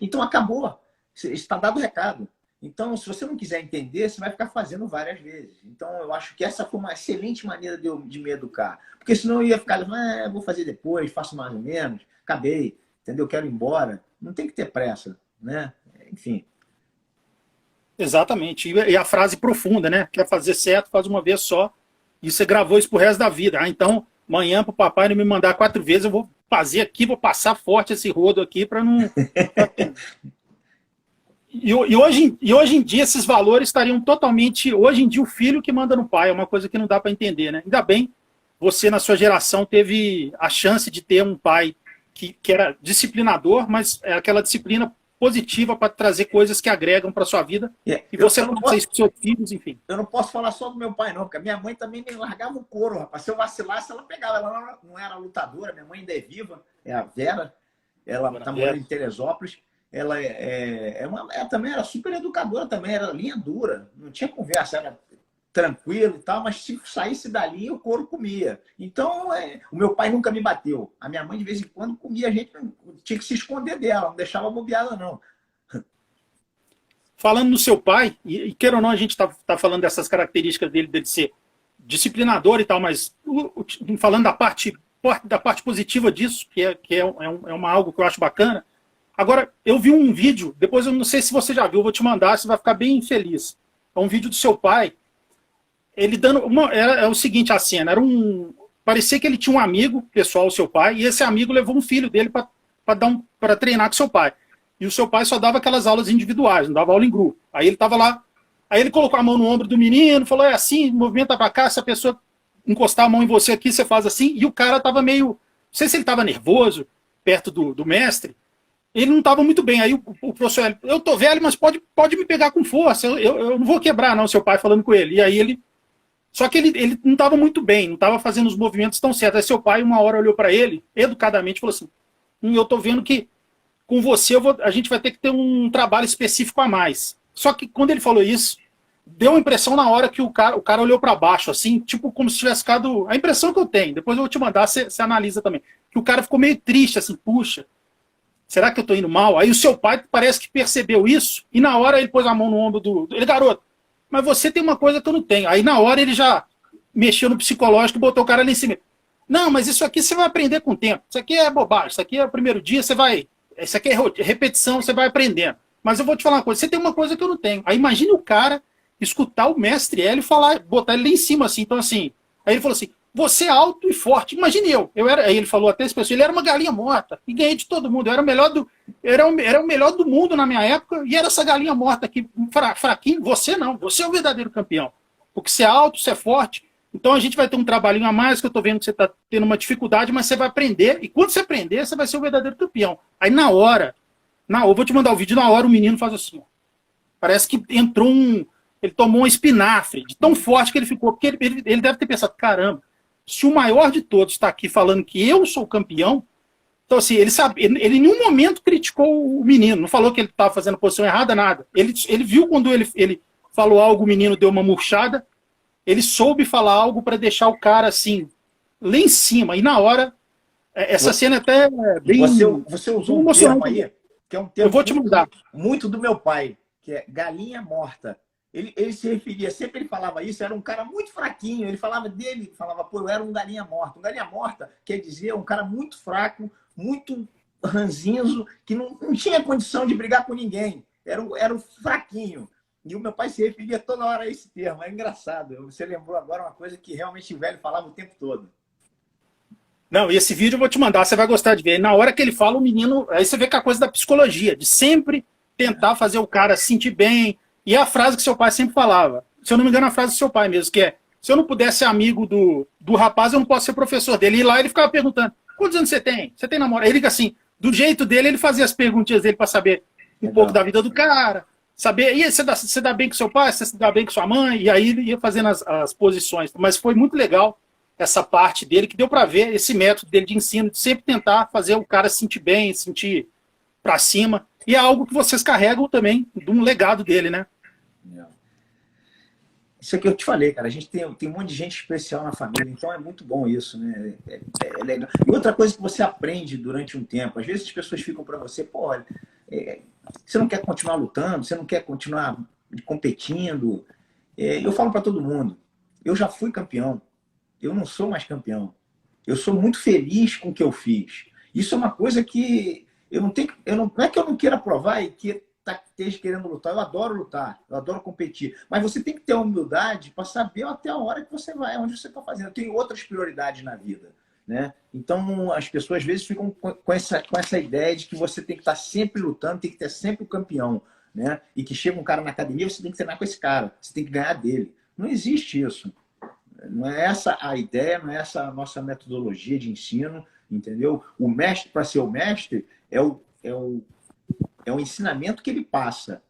Speaker 2: Então acabou. Está dado o recado. Então, se você não quiser entender, você vai ficar fazendo várias vezes. Então, eu acho que essa foi uma excelente maneira de me educar. Porque senão eu ia ficar, vou fazer depois, faço mais ou menos, acabei, entendeu? Quero ir embora. Não tem que ter pressa, né? Enfim.
Speaker 1: Exatamente. E a frase profunda, né? Quer fazer certo, faz uma vez só. E você gravou isso pro resto da vida. Então, amanhã pro papai não me mandar 4 vezes, eu vou fazer aqui, vou passar forte esse rodo aqui para não... E hoje em dia esses valores estariam totalmente... Hoje em dia o filho que manda no pai, é uma coisa que não dá para entender, né? Ainda bem, você na sua geração teve a chance de ter um pai que era disciplinador, mas é aquela disciplina positiva para trazer coisas que agregam para sua vida. E você passa isso para seus filhos, enfim.
Speaker 2: Eu não posso falar só do meu pai, não, porque a minha mãe também me largava o couro, rapaz. Se eu vacilasse, ela pegava. Ela não era lutadora, minha mãe ainda é viva, é a Vera. Ela está morando em Teresópolis. Ela também era super educadora, também era linha dura, não tinha conversa, era tranquilo e tal, mas se saísse dali, o couro comia. Então, o meu pai nunca me bateu. A minha mãe, de vez em quando, comia, a gente tinha que se esconder dela, não deixava bobeada, não.
Speaker 1: Falando no seu pai, e queira ou não, a gente está falando dessas características dele ser disciplinador e tal, mas falando da parte positiva disso, que é algo que eu acho bacana. Agora, eu vi um vídeo, depois eu não sei se você já viu, eu vou te mandar, você vai ficar bem feliz. É um vídeo do seu pai, ele dando... é o seguinte, a cena, parecia que ele tinha um amigo pessoal, o seu pai, e esse amigo levou um filho dele para treinar com seu pai. E o seu pai só dava aquelas aulas individuais, não dava aula em grupo. Aí ele estava lá, aí ele colocou a mão no ombro do menino, falou, é assim, movimenta para cá, se a pessoa encostar a mão em você aqui, você faz assim, e o cara estava meio... Não sei se ele estava nervoso, perto do mestre, ele não estava muito bem. Aí o professor, eu tô velho, mas pode me pegar com força, eu não vou quebrar, não, seu pai falando com ele. E aí ele... Só que ele não estava muito bem, não estava fazendo os movimentos tão certos. Aí seu pai, uma hora, olhou para ele, educadamente, falou assim, eu tô vendo que com você a gente vai ter que ter um trabalho específico a mais. Só que quando ele falou isso, deu a impressão na hora que o cara olhou para baixo, assim, tipo como se tivesse ficado... A impressão que eu tenho, depois eu vou te mandar, você analisa também. Que o cara ficou meio triste, assim, puxa, será que eu tô indo mal? Aí o seu pai parece que percebeu isso, e na hora ele pôs a mão no ombro ele, garoto, mas você tem uma coisa que eu não tenho. Aí na hora ele já mexeu no psicológico e botou o cara ali em cima. Não, mas isso aqui você vai aprender com o tempo. Isso aqui é bobagem, isso aqui é o primeiro dia, você vai... Isso aqui é repetição, você vai aprendendo. Mas eu vou te falar uma coisa, você tem uma coisa que eu não tenho. Aí imagine o cara escutar o mestre Hélio falar, botar ele lá em cima, assim. Então, assim, aí ele falou assim, você é alto e forte. Imagine aí ele falou até esse pessoal, ele era uma galinha morta, e ganhei de todo mundo. Eu era o melhor do mundo na minha época, e era essa galinha morta aqui, fraquinho. Você não, você é o verdadeiro campeão. Porque você é alto, você é forte. Então a gente vai ter um trabalhinho a mais, que eu tô vendo que você está tendo uma dificuldade, mas você vai aprender, e quando você aprender, você vai ser o verdadeiro campeão. Aí na hora, eu vou te mandar o vídeo, na hora o menino faz assim, ó. Parece que entrou ele tomou um espinafre, de tão forte que ele ficou, porque ele deve ter pensado, caramba, se o maior de todos está aqui falando que eu sou campeão, então assim, ele em nenhum momento criticou o menino, não falou que ele estava fazendo posição errada, nada. Ele viu quando ele falou algo, o menino deu uma murchada, ele soube falar algo para deixar o cara assim, lá em cima, e na hora, essa cena até bem...
Speaker 2: Você usou um termo aí, que é um termo
Speaker 1: eu vou te mandar.
Speaker 2: Muito do meu pai, que é galinha morta. Ele se referia, sempre ele falava isso, era um cara muito fraquinho, ele falava dele, falava, pô, eu era um galinha morta. Um galinha morta quer dizer um cara muito fraco, muito ranzinzo, que não tinha condição de brigar com ninguém, era um fraquinho. E o meu pai se referia toda hora a esse termo, é engraçado. Você lembrou agora uma coisa que realmente o velho falava o tempo todo.
Speaker 1: Não, e esse vídeo eu vou te mandar, você vai gostar de ver. Na hora que ele fala, o menino... Aí você vê que é a coisa da psicologia, de sempre tentar fazer o cara se sentir bem. E é a frase que seu pai sempre falava. Se eu não me engano, a frase do seu pai mesmo, que é: se eu não puder ser amigo do rapaz, eu não posso ser professor dele. E lá ele ficava perguntando, quantos anos você tem? Você tem namorado? Ele, assim, do jeito dele, ele fazia as perguntinhas dele para saber um pouco da vida do cara. Saber, e você dá bem com seu pai, você dá bem com sua mãe, e aí ele ia fazendo as posições. Mas foi muito legal essa parte dele, que deu para ver esse método dele de ensino, de sempre tentar fazer o cara se sentir bem, se sentir para cima. E é algo que vocês carregam também, de um legado dele, né?
Speaker 2: Isso aqui eu te falei, cara. A gente tem um monte de gente especial na família, então é muito bom isso, né? É legal. E outra coisa que você aprende durante um tempo, às vezes as pessoas ficam para você, pô, olha, você não quer continuar lutando, você não quer continuar competindo. Eu falo para todo mundo, eu já fui campeão, eu não sou mais campeão. Eu sou muito feliz com o que eu fiz. Isso é uma coisa que não é que eu não queira provar e que esteja querendo lutar. Eu adoro lutar, eu adoro competir. Mas você tem que ter a humildade para saber até a hora que você vai, onde você está fazendo. Eu tenho outras prioridades na vida, né? Então, as pessoas às vezes ficam com essa ideia de que você tem que estar sempre lutando, tem que ter sempre o campeão, né? E que chega um cara na academia, você tem que treinar com esse cara, você tem que ganhar dele. Não existe isso. Não é essa a ideia, não é essa a nossa metodologia de ensino, entendeu? O mestre, para ser o mestre, é o ensinamento que ele passa.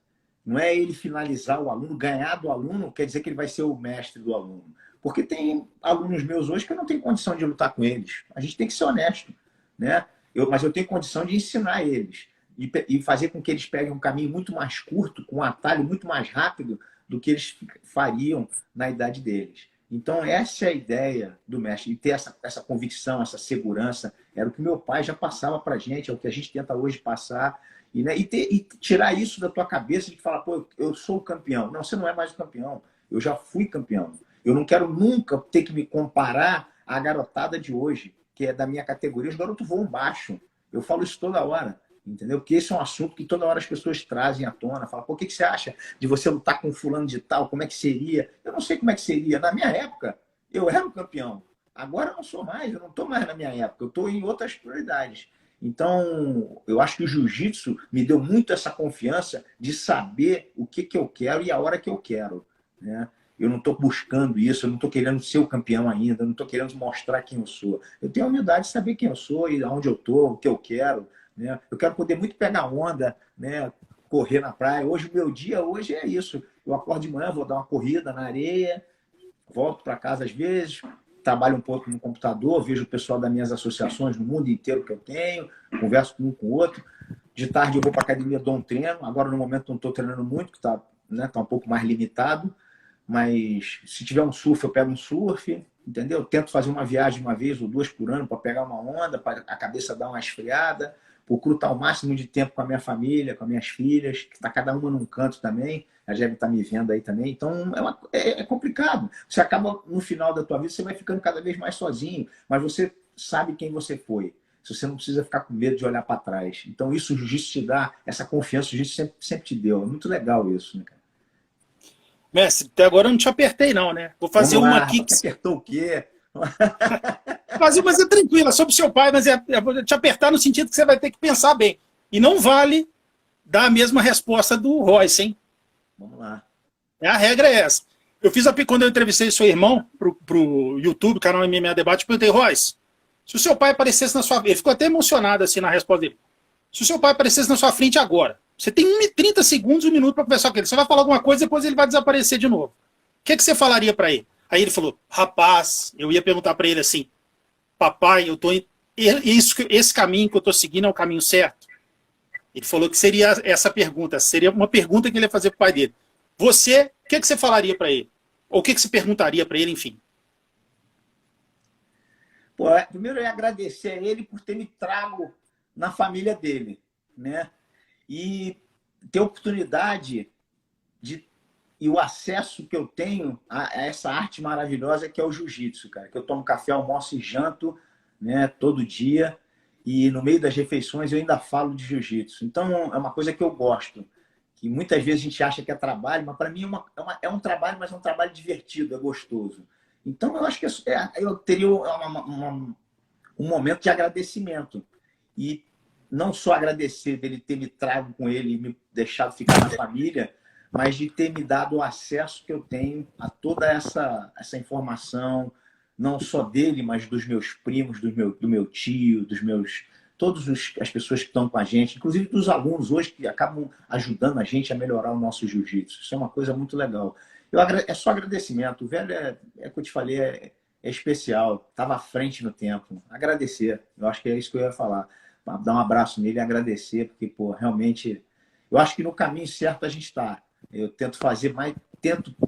Speaker 2: Não é ele finalizar o aluno, ganhar do aluno, quer dizer que ele vai ser o mestre do aluno. Porque tem alunos meus hoje que eu não tenho condição de lutar com eles. A gente tem que ser honesto, né? Mas eu tenho condição de ensinar eles e fazer com que eles peguem um caminho muito mais curto, com um atalho muito mais rápido do que eles fariam na idade deles. Então, essa é a ideia do mestre, e ter essa convicção, essa segurança. Era o que meu pai já passava para a gente, é o que a gente tenta hoje passar. E tirar isso da tua cabeça de falar, pô, eu sou o campeão. Não, você não é mais o campeão. Eu já fui campeão. Eu não quero nunca ter que me comparar à garotada de hoje, que é da minha categoria. Os garotos voam baixo. Eu falo isso toda hora, entendeu? Porque esse é um assunto que toda hora as pessoas trazem à tona. Falam, pô, o que você acha de você lutar com fulano de tal? Como é que seria? Eu não sei como é que seria. Na minha época, eu era o campeão. Agora eu não sou mais. Eu não estou mais na minha época. Eu estou em outras prioridades. Então, eu acho que o jiu-jitsu me deu muito essa confiança de saber o que eu quero e a hora que eu quero, né? Eu não estou buscando isso, eu não estou querendo ser o campeão ainda, eu não estou querendo mostrar quem eu sou. Eu tenho a humildade de saber quem eu sou e aonde eu estou, o que eu quero, né? Eu quero poder muito pegar onda, né? Correr na praia. Hoje, o meu dia hoje é isso. Eu acordo de manhã, vou dar uma corrida na areia, volto para casa às vezes, trabalho um pouco no computador, vejo o pessoal das minhas associações no mundo inteiro que eu tenho, converso com um com o outro. De tarde eu vou para a academia, dou um treino. Agora, no momento, não estou treinando muito, que está, né, tá um pouco mais limitado. mas se tiver um surf, eu pego um surf, entendeu? Eu tento fazer uma viagem uma vez ou duas por ano para pegar uma onda, para a cabeça dar uma esfriada. Procuro estar o máximo de tempo com a minha família, com as minhas filhas, que está cada uma num canto também. A Jebe está me vendo aí também. Então, é complicado. Você acaba, no final da tua vida, você vai ficando cada vez mais sozinho, mas você sabe quem você foi. Você não precisa ficar com medo de olhar para trás. Então, isso o jiu-jitsu te dá, essa confiança, o jiu-jitsu sempre te deu. É muito legal isso, né, cara?
Speaker 1: Mestre, até agora eu não te apertei, não, né? Vou fazer
Speaker 2: Vamos
Speaker 1: uma
Speaker 2: lá,
Speaker 1: aqui.
Speaker 2: rapaz, que apertou o quê?
Speaker 1: Fazer, mas é tranquila, sobre seu pai, mas vou te apertar no sentido que você vai ter que pensar bem. E não vale dar a mesma resposta do Royce, hein?
Speaker 2: Vamos lá.
Speaker 1: A regra é essa. Eu fiz quando eu entrevistei seu irmão pro YouTube, canal MMA Debate, eu perguntei, Royce, se o seu pai aparecesse na sua frente, ele ficou até emocionado assim na resposta dele. Se o seu pai aparecesse na sua frente agora, você tem 30 segundos, 1 minuto para conversar com ele. Você vai falar alguma coisa, depois ele vai desaparecer de novo. O que você falaria para ele? Aí ele falou, rapaz, eu ia perguntar para ele assim, papai, esse caminho que eu estou seguindo é o caminho certo? Ele falou que seria essa pergunta, seria uma pergunta que ele ia fazer para o pai dele. Você, o que você falaria para ele? Ou o que você perguntaria para ele, enfim?
Speaker 2: Pô, primeiro eu ia agradecer a ele por ter me trago na família dele, né? E ter a oportunidade e o acesso que eu tenho a essa arte maravilhosa que é o jiu-jitsu, cara. Que eu tomo café, almoço e janto, né, todo dia. E no meio das refeições eu ainda falo de jiu-jitsu. Então é uma coisa que eu gosto. Que muitas vezes a gente acha que é trabalho, mas para mim é um trabalho, mas é um trabalho divertido, é gostoso. Então eu acho que eu teria um momento de agradecimento. E não só agradecer dele ter me trago com ele e me deixado ficar na família, mas de ter me dado o acesso que eu tenho a toda essa informação, não só dele, mas dos meus primos, do meu tio, todas as pessoas que estão com a gente, inclusive dos alunos hoje que acabam ajudando a gente a melhorar o nosso jiu-jitsu. Isso é uma coisa muito legal. É só agradecimento. O velho é que eu te falei, é especial, estava à frente no tempo. Agradecer, eu acho que é isso que eu ia falar. Dar um abraço nele e agradecer, porque, pô, realmente, eu acho que no caminho certo a gente está. Eu tento fazer mais,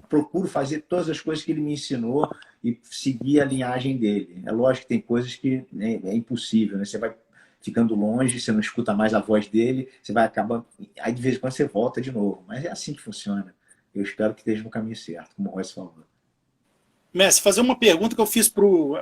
Speaker 2: procuro fazer todas as coisas que ele me ensinou e seguir a linhagem dele. É lógico que tem coisas que é impossível, né? Você vai ficando longe, você não escuta mais a voz dele, você vai acabar. Aí de vez em quando você volta de novo. Mas é assim que funciona. Eu espero que esteja no caminho certo, como o Royce falou.
Speaker 1: Mestre, fazer uma pergunta que eu fiz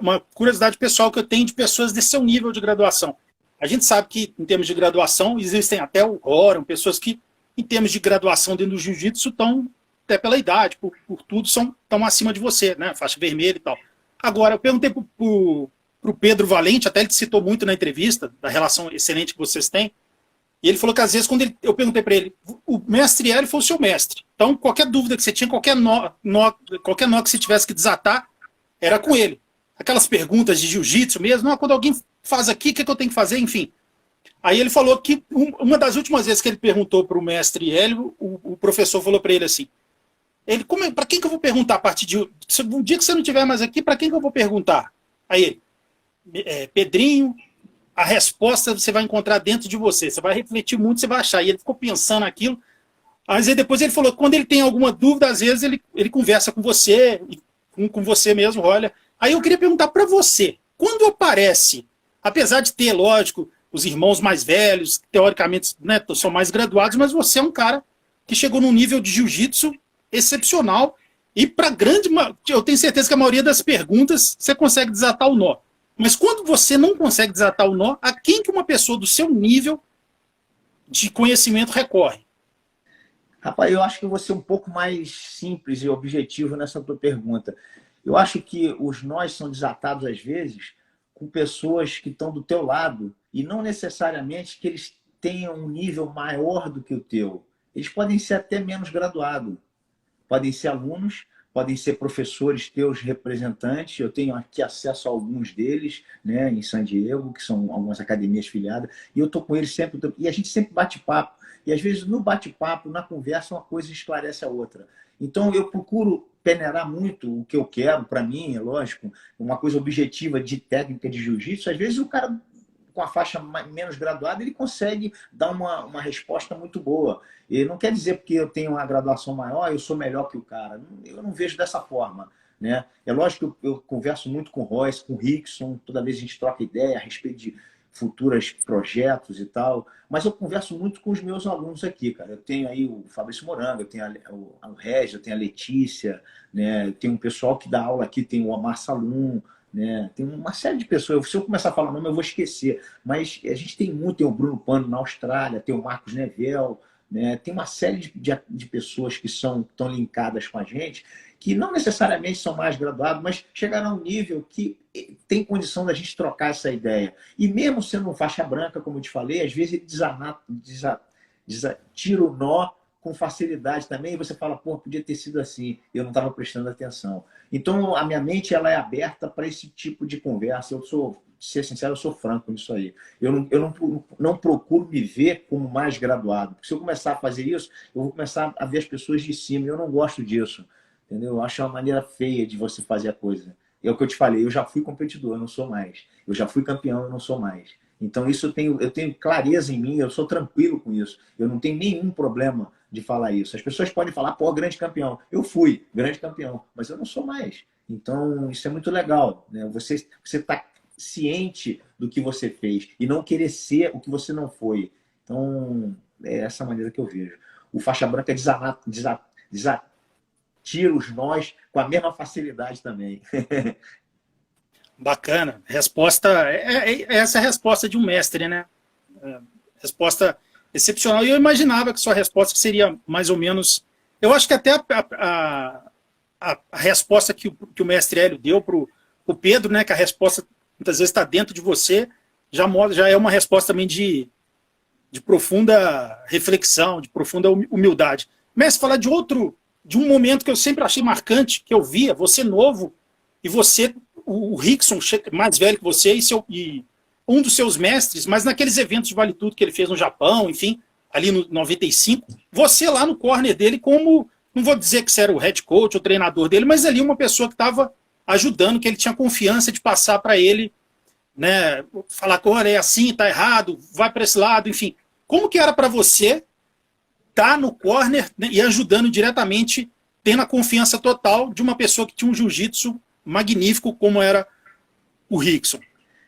Speaker 1: uma curiosidade pessoal que eu tenho de pessoas desse seu nível de graduação. A gente sabe que, em termos de graduação, existem até o Horan, pessoas que, em termos de graduação dentro do jiu-jitsu, estão, até pela idade, por tudo, estão acima de você, né? Faixa vermelha e tal. Agora, eu perguntei para o Pedro Valente, até ele te citou muito na entrevista, da relação excelente que vocês têm, e ele falou que, às vezes, quando eu perguntei para ele, o mestre Hélio foi o seu mestre. Então, qualquer dúvida que você tinha, qualquer nó que você tivesse que desatar, era com ele. Aquelas perguntas de jiu-jitsu mesmo, não, quando alguém faz aqui, o que eu tenho que fazer, enfim. Aí ele falou que uma das últimas vezes que ele perguntou para o mestre Hélio, o professor falou para ele assim, para quem que eu vou perguntar a partir de... Um dia que você não estiver mais aqui, para quem que eu vou perguntar? Aí ele, Pedrinho, a resposta você vai encontrar dentro de você, você vai refletir muito, você vai achar. E ele ficou pensando aquilo, mas aí depois ele falou que quando ele tem alguma dúvida, às vezes ele conversa com você, com você mesmo, olha. Aí eu queria perguntar para você, quando aparece, apesar de ter, lógico, os irmãos mais velhos, teoricamente, né, são mais graduados, mas você é um cara que chegou num nível de jiu-jitsu excepcional e para grande, eu tenho certeza que a maioria das perguntas você consegue desatar o nó. Mas quando você não consegue desatar o nó, a quem que uma pessoa do seu nível de conhecimento recorre?
Speaker 2: Rapaz, eu acho que eu vou ser um pouco mais simples e objetivo nessa tua pergunta. Eu acho que os nós são desatados, às vezes, com pessoas que estão do teu lado e não necessariamente que eles tenham um nível maior do que o teu. Eles podem ser até menos graduados. Podem ser alunos, podem ser professores teus representantes. Eu tenho aqui acesso a alguns deles, né, em San Diego, que são algumas academias filiadas, e eu estou com eles sempre. E a gente sempre bate papo. E às vezes no bate-papo, na conversa, uma coisa esclarece a outra. Então eu procuro peneirar muito o que eu quero para mim, é lógico, uma coisa objetiva de técnica de jiu-jitsu. Às vezes o cara com a faixa menos graduada, ele consegue dar uma resposta muito boa. E não quer dizer porque eu tenho uma graduação maior, eu sou melhor que o cara. Eu não vejo dessa forma. Né? É lógico que eu converso muito com o Royce, com o Rickson, toda vez a gente troca ideia a respeito de futuros projetos e tal, mas eu converso muito com os meus alunos aqui, cara. Eu tenho aí o Fabrício Moranga, eu tenho o Regis, eu tenho a Letícia, né? Eu tenho um pessoal que dá aula aqui, tem o Omar Salum, né? Tem uma série de pessoas. Se eu começar a falar nome, eu vou esquecer, mas a gente tem muito, tem o Bruno Pano na Austrália, tem o Marcos Nevel, né? Tem uma série de pessoas que estão linkadas com a gente, que não necessariamente são mais graduados, mas chegaram a um nível que tem condição da gente trocar essa ideia. E mesmo sendo um faixa branca, como eu te falei, às vezes ele tira o nó com facilidade também, e você fala, pô, podia ter sido assim, eu não estava prestando atenção. Então, a minha mente ela é aberta para esse tipo de conversa. Eu sou, ser sincero, eu sou franco nisso aí. Eu não procuro me ver como mais graduado. Porque se eu começar a fazer isso, eu vou começar a ver as pessoas de cima, e eu não gosto disso. Entendeu? Eu acho uma maneira feia de você fazer a coisa. É o que eu te falei, eu já fui competidor, eu não sou mais. Eu já fui campeão, eu não sou mais. Então, isso eu tenho clareza em mim, eu sou tranquilo com isso. Eu não tenho nenhum problema de falar isso. As pessoas podem falar, pô, grande campeão. Eu fui grande campeão, mas eu não sou mais. Então, isso é muito legal. Né? Você está ciente do que você fez e não querer ser o que você não foi. Então, é essa maneira que eu vejo. O faixa branca tira os nós com a mesma facilidade também.
Speaker 1: Bacana. Resposta. Essa é a resposta de um mestre, né? Resposta excepcional. E eu imaginava que sua resposta seria mais ou menos. Eu acho que até a resposta que o mestre Hélio deu para o Pedro, né? Que a resposta muitas vezes está dentro de você, já é uma resposta também de profunda reflexão, de profunda humildade. Mestre, falar de um momento que eu sempre achei marcante, que eu via, você novo, e você, o Rickson, mais velho que você, e um dos seus mestres, mas naqueles eventos de Vale Tudo que ele fez no Japão, enfim, ali no 95, você lá no corner dele como, não vou dizer que você era o head coach, o treinador dele, mas ali uma pessoa que estava ajudando, que ele tinha confiança de passar para ele, né, falar que olha, é assim, tá errado, vai para esse lado, enfim. Como que era para você estar no corner, né, e ajudando diretamente, tendo a confiança total de uma pessoa que tinha um jiu-jitsu magnífico como era o Rickson?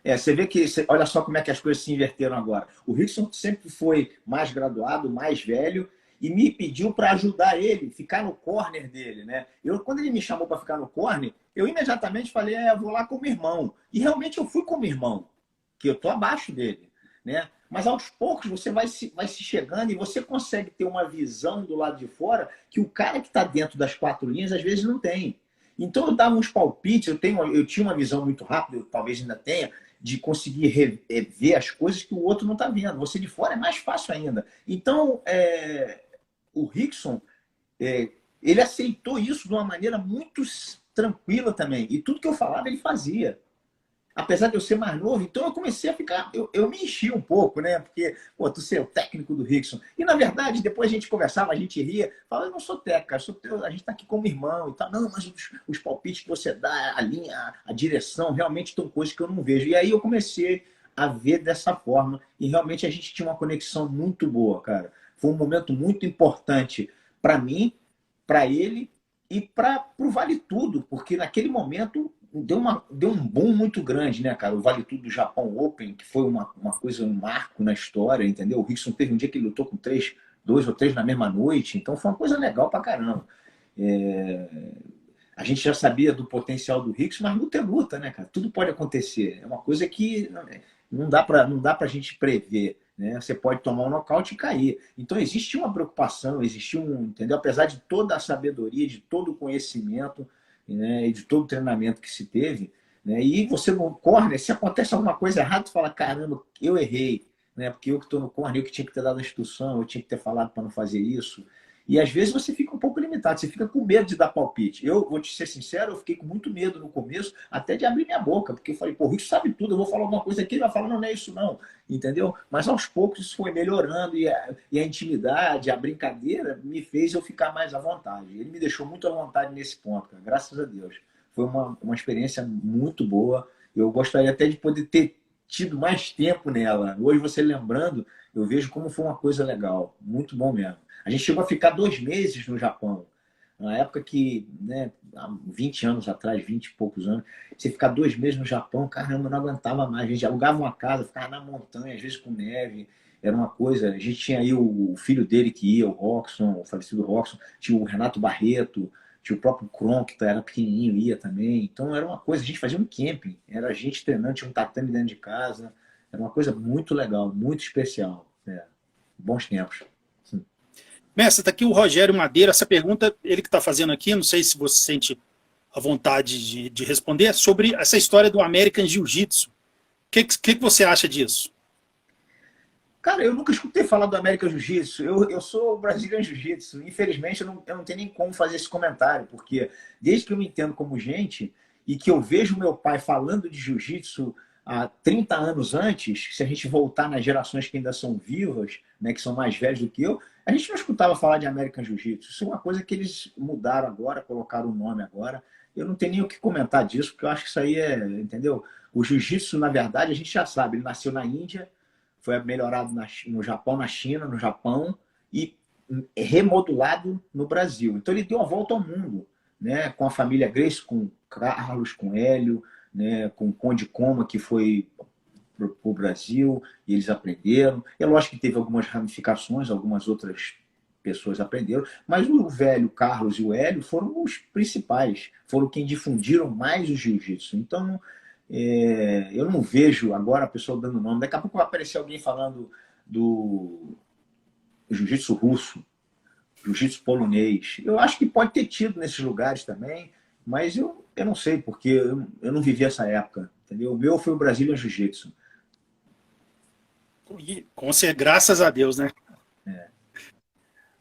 Speaker 2: Você vê que, olha só como é que as coisas se inverteram agora. O Rickson sempre foi mais graduado, mais velho, e me pediu para ajudar ele, ficar no corner dele, né? Quando ele me chamou para ficar no corner, eu imediatamente falei, eu vou lá como irmão. E realmente eu fui como irmão, que eu tô abaixo dele, né? Mas aos poucos você vai se chegando e você consegue ter uma visão do lado de fora que o cara que está dentro das quatro linhas às vezes não tem. Então eu dava uns palpites, eu tinha uma visão muito rápida, eu talvez ainda tenha, de conseguir ver as coisas que o outro não está vendo. Você de fora é mais fácil ainda. Então, o Rickson, ele aceitou isso de uma maneira muito tranquila também. E tudo que eu falava, ele fazia. Apesar de eu ser mais novo, então eu comecei a ficar. Eu me enchi um pouco, né? Porque, pô, tu ser o técnico do Rickson. E, na verdade, depois a gente conversava, a gente ria, falava, eu não sou técnico, a gente está aqui como irmão e tal. Não, mas os palpites que você dá, a linha, a direção, realmente estão coisas que eu não vejo. E aí eu comecei a ver dessa forma. E realmente a gente tinha uma conexão muito boa, cara. Foi um momento muito importante para mim, para ele e para o Vale Tudo, porque naquele momento deu um boom muito grande, né, cara? O Vale Tudo do Japão Open, que foi uma coisa, um marco na história, entendeu? O Rickson teve um dia que ele lutou com dois ou três na mesma noite, então foi uma coisa legal pra caramba. A gente já sabia do potencial do Rickson, mas luta é luta, né, cara? Tudo pode acontecer. É uma coisa que não dá pra gente prever. Né? Você pode tomar um nocaute e cair. Então existe uma preocupação, existe entendeu? Apesar de toda a sabedoria, de todo o conhecimento, né, e de todo o treinamento que se teve, né, e você no corner, se acontece alguma coisa errada, tu fala, caramba, eu errei, né, porque eu que estou no corner, eu que tinha que ter dado a instrução, eu tinha que ter falado para não fazer isso. E às vezes você fica um pouco limitado, você fica com medo de dar palpite. Eu vou te ser sincero, eu fiquei com muito medo no começo, até de abrir minha boca, porque eu falei, pô, o Rico sabe tudo, eu vou falar alguma coisa aqui, ele vai falar, não, não é isso não, entendeu? Mas aos poucos isso foi melhorando e a intimidade, a brincadeira me fez eu ficar mais à vontade. Ele me deixou muito à vontade nesse ponto, cara, graças a Deus. Foi uma experiência muito boa. Eu gostaria até de poder ter tido mais tempo nela. Hoje, você lembrando, eu vejo como foi uma coisa legal. Muito bom mesmo. A gente chegou a ficar 2 meses no Japão. Na época que, né, há 20 anos atrás, 20 e poucos anos, você ficar 2 meses no Japão, caramba, não aguentava mais. A gente alugava uma casa, ficava na montanha, às vezes com neve. Era uma coisa. A gente tinha aí o filho dele que ia, o Roxon, o falecido Roxon, tinha o Renato Barreto, tinha o próprio Kron, que era pequenininho, ia também. Então era uma coisa, a gente fazia um camping, era a gente treinando, tinha um tatame dentro de casa. Era uma coisa muito legal, muito especial. Bons tempos.
Speaker 1: Mestre, está aqui o Rogério Madeira. Essa pergunta, ele que está fazendo aqui, não sei se você sente a vontade de responder, é sobre essa história do American Jiu-Jitsu. O que você acha disso?
Speaker 2: Cara, eu nunca escutei falar do América Jiu-Jitsu. Eu sou Brazilian Jiu-Jitsu. Infelizmente, eu não tenho nem como fazer esse comentário, porque desde que eu me entendo como gente e que eu vejo meu pai falando de Jiu-Jitsu há 30 anos antes, se a gente voltar nas gerações que ainda são vivas, né, que são mais velhos do que eu, a gente não escutava falar de American Jiu-Jitsu. Isso é uma coisa que eles mudaram agora, colocaram o nome agora. Eu não tenho nem o que comentar disso, porque eu acho que isso aí entendeu? O Jiu-Jitsu, na verdade, a gente já sabe, ele nasceu na Índia, foi melhorado no Japão, na China, no Japão e remodulado no Brasil. Então ele deu uma volta ao mundo, né? Com a família Grace, com Carlos, com Hélio, né? Com o Conde Coma, que foi para o Brasil, e eles aprenderam. É lógico que teve algumas ramificações, algumas outras pessoas aprenderam, mas o velho Carlos e o Hélio foram os principais, foram quem difundiram mais o jiu-jitsu. Então, eu não vejo agora a pessoa dando nome. Daqui a pouco vai aparecer alguém falando do jiu-jitsu russo, jiu-jitsu polonês. Eu acho que pode ter tido nesses lugares também, mas eu não sei, porque eu não vivi essa época. Entendeu? O meu foi o Brasília Jiu-Jitsu.
Speaker 1: Graças a Deus, né?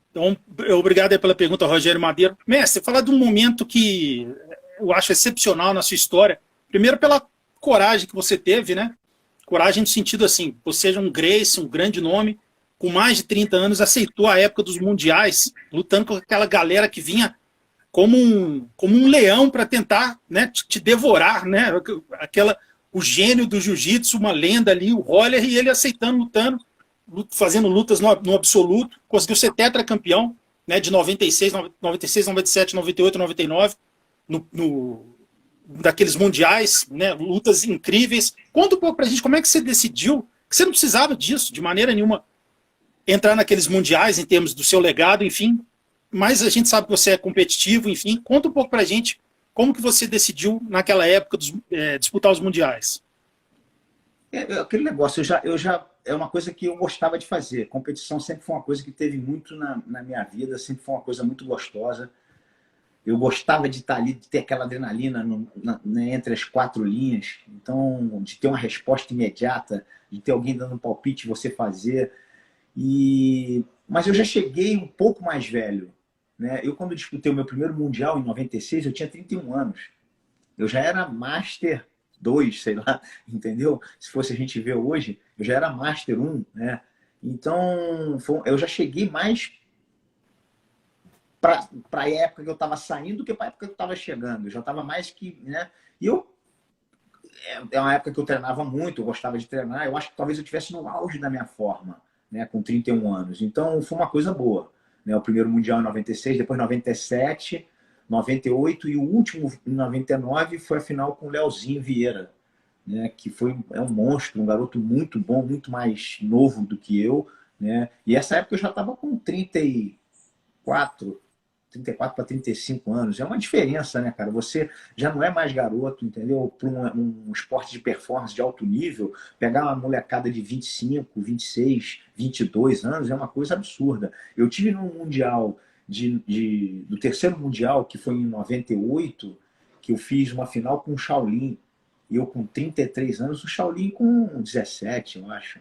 Speaker 1: Então, obrigado pela pergunta, Rogério Madeira. Mestre, falar de um momento que eu acho excepcional na sua história. Primeiro, pela coragem que você teve, né? Coragem no sentido assim, você é um Gracie, um grande nome, com mais de 30 anos, aceitou a época dos mundiais, lutando com aquela galera que vinha como um leão para tentar, né, te devorar, né? O gênio do jiu-jitsu, uma lenda ali, o Roller, e ele aceitando, lutando, fazendo lutas no absoluto, conseguiu ser tetracampeão, né, de 96, 97, 98, 99, daqueles mundiais, né, lutas incríveis. Conta um pouco pra gente como é que você decidiu, que você não precisava disso, de maneira nenhuma, entrar naqueles mundiais em termos do seu legado, enfim, mas a gente sabe que você é competitivo, enfim. Conta um pouco pra gente como que você decidiu, naquela época, disputar os mundiais.
Speaker 2: Aquele negócio, é uma coisa que eu gostava de fazer. Competição sempre foi uma coisa que teve muito na minha vida, sempre foi uma coisa muito gostosa. Eu gostava de estar ali, de ter aquela adrenalina né, entre as 4 linhas. Então, de ter uma resposta imediata, de ter alguém dando um palpite e você fazer. Mas eu já cheguei um pouco mais velho. Né? Eu, quando disputei o meu primeiro Mundial, em 96, eu tinha 31 anos. Eu já era Master 2, sei lá, entendeu? Se fosse a gente ver hoje, eu já era Master 1, né? Então, eu já cheguei mais para a época que eu estava saindo do que para a época que eu estava chegando. Eu já estava mais que... Né? E é uma época que eu treinava muito, eu gostava de treinar. Eu acho que talvez eu estivesse no auge da minha forma, né? Com 31 anos. Então, foi uma coisa boa. Né? O primeiro Mundial em 96, depois 97... 98 e o último em 99 foi a final com o Leozinho Vieira, né, que é um monstro, um garoto muito bom, muito mais novo do que eu, né? E essa época eu já estava com 34 para 35 anos. É uma diferença, né, cara? Você já não é mais garoto, entendeu? Para um esporte de performance de alto nível, pegar uma molecada de 25, 26, 22 anos é uma coisa absurda. Eu tive num Mundial do terceiro Mundial, que foi em 98, que eu fiz uma final com o Shaolin. Eu com 33 anos, o Shaolin com 17, eu acho.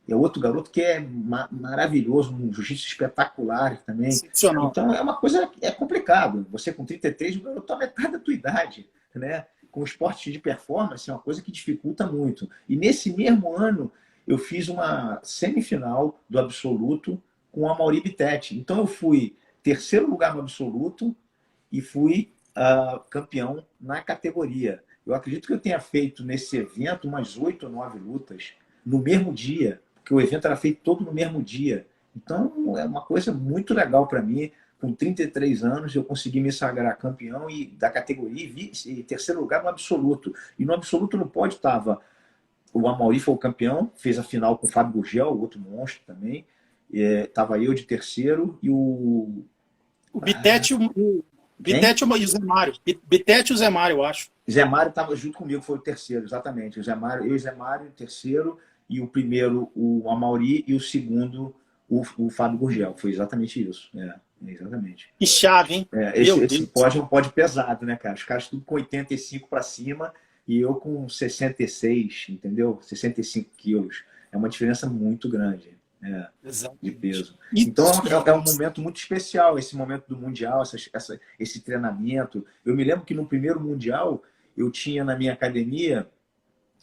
Speaker 2: É outro garoto que é maravilhoso, um jiu-jitsu espetacular também. Então é uma coisa, é complicado. Você com 33, o garoto está metade da tua idade, né? Com esporte de performance é uma coisa que dificulta muito. E nesse mesmo ano, eu fiz uma semifinal do absoluto com o Amaury Bittetti. Então eu fui terceiro lugar no absoluto e fui campeão na categoria. Eu acredito que eu tenha feito nesse evento umas 8 ou 9 lutas no mesmo dia, porque o evento era feito todo no mesmo dia. Então, é uma coisa muito legal para mim. Com 33 anos, eu consegui me sagrar campeão da categoria e terceiro lugar no absoluto. E no absoluto no pódio estava o Amaury, foi o campeão, fez a final com o Fábio Gurgel, outro monstro também. Estava eu de terceiro e o...
Speaker 1: O Bitete, Bitete e o Zé Mário. Bitete e o Zé Mário, eu acho.
Speaker 2: Zé Mário estava junto comigo, foi o terceiro, exatamente. O Zé Mário, eu e o Zé Mário, o terceiro, e o primeiro o Amaury e o segundo o Fábio Gurgel. Foi exatamente isso. Exatamente.
Speaker 1: Que chave, hein?
Speaker 2: Esse pódio é um pódio pesado, né, cara? Os caras tudo com 85 para cima e eu com 66, entendeu? 65 quilos. É uma diferença muito grande de peso. Então é um momento muito especial, esse momento do Mundial, esse treinamento. Eu me lembro que no primeiro Mundial eu tinha na minha academia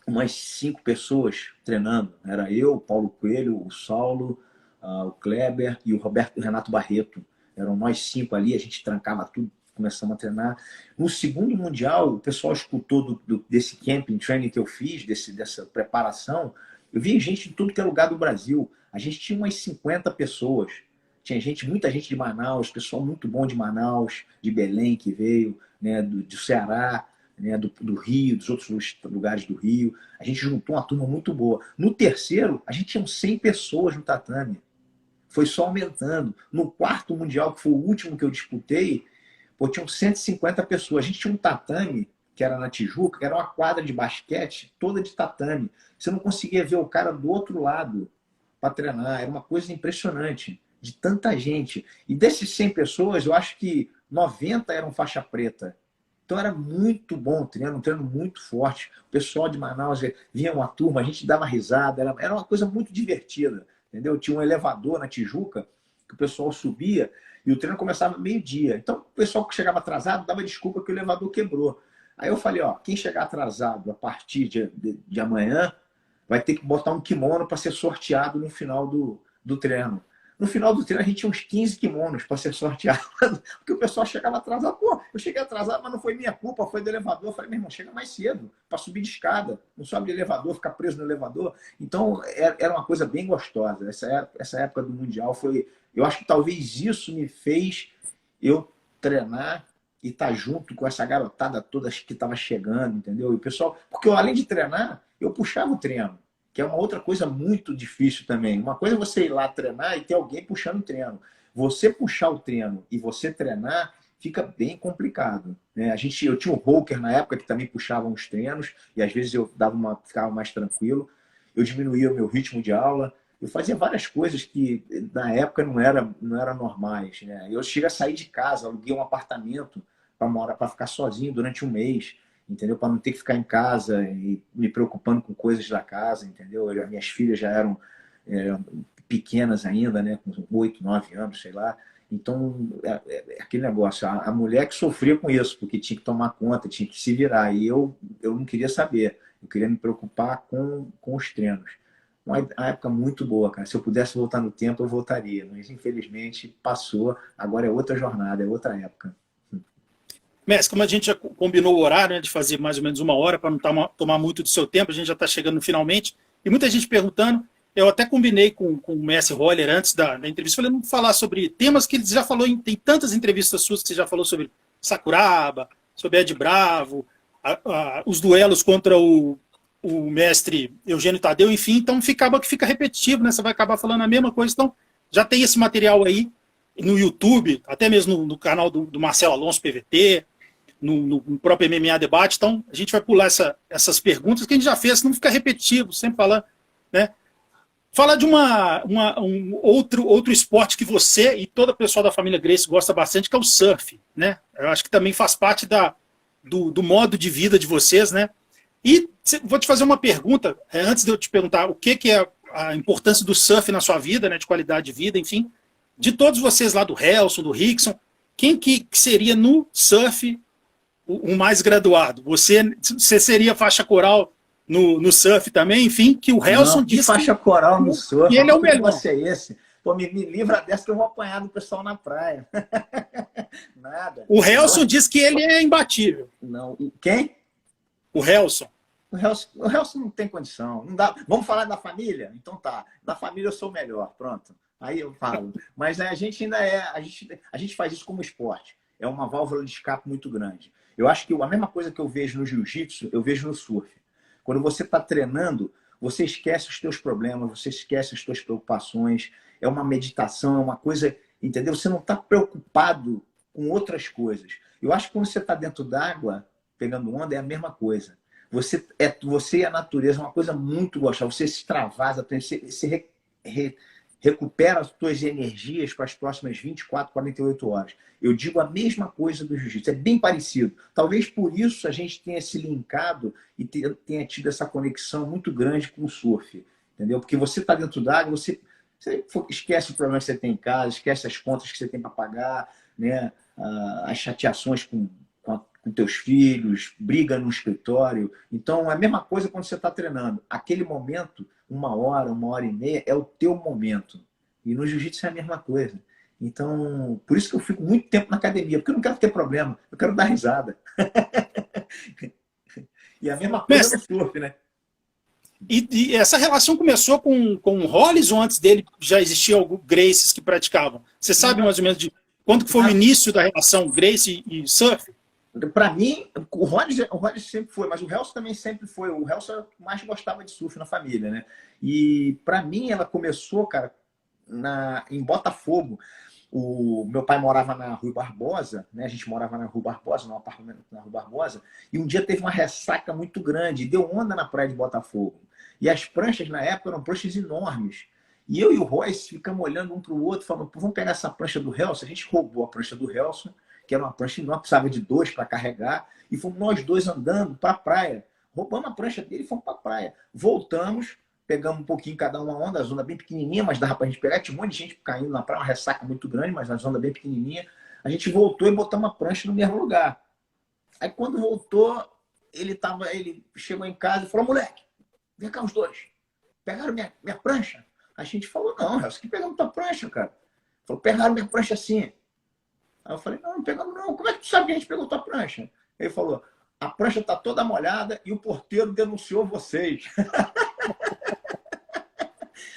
Speaker 2: umas 5 pessoas treinando. Era eu, o Paulo Coelho, o Saulo, o Kleber e o Renato Barreto. Eram nós 5 ali, a gente trancava tudo, começamos a treinar. No segundo Mundial, o pessoal escutou desse camping training que eu fiz, dessa preparação. Eu vi gente de tudo que é lugar do Brasil. A gente tinha umas 50 pessoas. Tinha muita gente de Manaus, pessoal muito bom de Manaus, de Belém que veio, né, do Ceará, né, do Rio, dos outros lugares do Rio. A gente juntou uma turma muito boa. No terceiro, a gente tinha 100 pessoas no tatame. Foi só aumentando. No quarto Mundial, que foi o último que eu disputei, tinham 150 pessoas. A gente tinha um tatame, que era na Tijuca, que era uma quadra de basquete toda de tatame. Você não conseguia ver o cara do outro lado para treinar. Era uma coisa impressionante, de tanta gente. E desses 100 pessoas, eu acho que 90 eram faixa preta. Então era muito bom o treino, um treino muito forte. O pessoal de Manaus vinha uma turma, a gente dava risada, era uma coisa muito divertida. Entendeu? Tinha um elevador na Tijuca, que o pessoal subia e o treino começava meio-dia. Então, o pessoal que chegava atrasado dava desculpa que o elevador quebrou. Aí eu falei, quem chegar atrasado a partir de amanhã vai ter que botar um kimono para ser sorteado no final do treino. No final do treino, a gente tinha uns 15 kimonos para ser sorteado, porque o pessoal chegava atrasado. Eu cheguei atrasado, mas não foi minha culpa, foi do elevador. Eu falei, meu irmão, chega mais cedo para subir de escada. Não sobe de elevador, ficar preso no elevador. Então, era uma coisa bem gostosa. Essa época do Mundial foi... Eu acho que talvez isso me fez eu treinar e estar junto com essa garotada toda que estava chegando, entendeu? E o pessoal... Porque eu, além de treinar, eu puxava o treino, que é uma outra coisa muito difícil também. Uma coisa é você ir lá treinar e ter alguém puxando o treino. Você puxar o treino e você treinar fica bem complicado, né? Eu tinha o Roker na época que também puxava uns treinos e às vezes eu ficava mais tranquilo. Eu diminuía o meu ritmo de aula. Eu fazia várias coisas que na época não eram normais, né? Eu cheguei a sair de casa, aluguei um apartamento para ficar sozinho durante um mês, entendeu? Para não ter que ficar em casa e me preocupando com coisas da casa, entendeu? Minhas filhas já eram pequenas ainda, né? Com 8, 9 anos, sei lá. Então, aquele negócio. A mulher que sofria com isso, porque tinha que tomar conta, tinha que se virar. E eu não queria saber. Eu queria me preocupar com os treinos. Uma época muito boa, cara. Se eu pudesse voltar no tempo, eu voltaria. Mas, infelizmente, passou. Agora é outra jornada, é outra época.
Speaker 1: Mestre, como a gente já combinou o horário, né, de fazer mais ou menos 1 hora para não tomar muito do seu tempo, a gente já está chegando finalmente, e muita gente perguntando, eu até combinei com o mestre Roller antes da entrevista, falei, vamos falar sobre temas que ele já falou, tem tantas entrevistas suas que você já falou sobre Sakuraba, sobre Ed Bravo, os duelos contra o mestre Eugênio Tadeu, enfim, então acaba que fica repetitivo, né, você vai acabar falando a mesma coisa, então já tem esse material aí no YouTube, até mesmo no canal do Marcelo Alonso PVT, no próprio MMA Debate. Então, a gente vai pular essas perguntas que a gente já fez, não fica repetitivo, sempre falando, né? Fala de um outro esporte que você e todo o pessoal da família Gracie gosta bastante, que é o surf, né? Eu acho que também faz parte do modo de vida de vocês, né? E vou te fazer uma pergunta, antes de eu te perguntar o que é a importância do surf na sua vida, né? De qualidade de vida, enfim. De todos vocês lá do Helson, do Rickson, quem que seria no surf o mais graduado? Você seria faixa coral no surf também? Enfim, que o Helson disse
Speaker 2: faixa coral no surf.
Speaker 1: Que ele é o melhor.
Speaker 2: Você é esse? Pô, me livra dessa que eu vou apanhar do pessoal na praia. Nada.
Speaker 1: O Helson diz que ele é imbatível.
Speaker 2: Não. Quem?
Speaker 1: O Helson.
Speaker 2: O Helson não tem condição. Não dá. Vamos falar da família? Então tá. Da família eu sou o melhor. Pronto. Aí eu falo. Mas a gente ainda é. A gente faz isso como esporte. É uma válvula de escape muito grande. Eu acho que a mesma coisa que eu vejo no jiu-jitsu, eu vejo no surf. Quando você está treinando, você esquece os teus problemas, você esquece as suas preocupações. É uma meditação, é uma coisa, entendeu? Você não está preocupado com outras coisas. Eu acho que quando você está dentro d'água, pegando onda, é a mesma coisa. Você e a natureza é uma coisa muito gostosa. Você se extravasa, recupera as suas energias para as próximas 24, 48 horas. Eu digo a mesma coisa do jiu-jitsu, é bem parecido. Talvez por isso a gente tenha se linkado e tenha tido essa conexão muito grande com o surf, entendeu? Porque você está dentro d'água, você esquece o problema que você tem em casa, esquece as contas que você tem para pagar, né? As chateações com teus filhos, briga no escritório. Então, é a mesma coisa quando você está treinando. Aquele momento, 1 hora, 1 hora e meia, é o teu momento. E no jiu-jitsu é a mesma coisa. Então, por isso que eu fico muito tempo na academia, porque eu não quero ter problema, eu quero dar risada. E a mesma coisa no surf, né?
Speaker 1: E essa relação começou com o Hollis ou antes dele já existia alguns Gracies que praticavam? Você sabe mais ou menos de quando que foi o início da relação Gracie e surf?
Speaker 2: Para mim, o Rodgers sempre foi, mas o Helson também sempre foi. O Helson mais gostava de surf na família, né? E para mim, ela começou, cara, em Botafogo. O meu pai morava na Rua Barbosa, né? A gente morava na Rua Barbosa, num apartamento na Rua Barbosa, e um dia teve uma ressaca muito grande, deu onda na praia de Botafogo. E as pranchas na época eram pranchas enormes. E eu e o Royce ficamos olhando um para o outro, falando, vamos pegar essa prancha do Helson. A gente roubou a prancha do Helson, que era uma prancha enorme, precisava de 2 para carregar, e fomos nós dois andando para a praia. Roubamos a prancha dele e fomos para a praia. Voltamos, pegamos um pouquinho cada uma onda, a zona bem pequenininha, mas dava para a gente pegar. Tinha um monte de gente caindo na praia, uma ressaca muito grande, mas na zona bem pequenininha. A gente voltou e botamos a prancha no mesmo lugar. Aí quando voltou, ele chegou em casa e falou, moleque, vem cá os dois. Pegaram minha prancha? A gente falou, não, Helson, que pegamos tua prancha, cara? Falou, pegaram minha prancha assim. Aí eu falei, não, não pegamos não. Como é que tu sabe que a gente pegou tua prancha? Ele falou, a prancha está toda molhada e o porteiro denunciou vocês.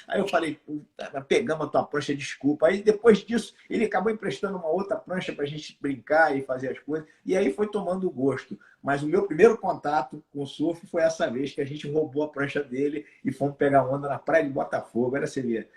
Speaker 2: Aí eu falei, puta, pegamos a tua prancha, desculpa. Aí depois disso, ele acabou emprestando uma outra prancha para a gente brincar e fazer as coisas. E aí foi tomando o gosto. Mas o meu primeiro contato com o surf foi essa vez que a gente roubou a prancha dele e fomos pegar onda na praia de Botafogo. Era, você via,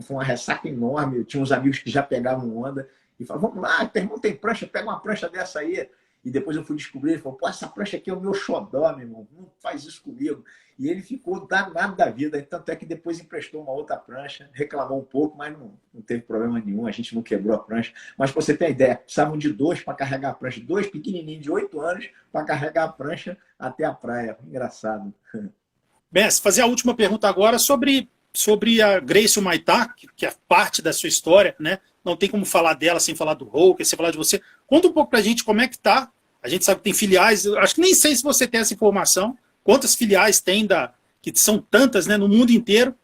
Speaker 2: foi uma ressaca enorme. Eu tinha uns amigos que já pegavam onda. E falaram, vamos lá, teu irmão tem prancha, pega uma prancha dessa aí. E depois eu fui descobrir, ele falou, pô, essa prancha aqui é o meu xodó, meu irmão, não faz isso comigo. E ele ficou danado da vida, tanto é que depois emprestou uma outra prancha, reclamou um pouco, mas não teve problema nenhum, a gente não quebrou a prancha. Mas para você ter ideia, precisavam de 2 para carregar a prancha, 2 pequenininhos de 8 anos para carregar a prancha até a praia. Engraçado.
Speaker 1: Mestre, fazer a última pergunta agora sobre a Gracie Humaitá, que é parte da sua história, né? Não tem como falar dela sem falar do Roker, sem falar de você. Conta um pouco pra gente como é que tá. A gente sabe que tem filiais, eu acho que nem sei se você tem essa informação, quantas filiais tem, que são tantas, né, no mundo inteiro,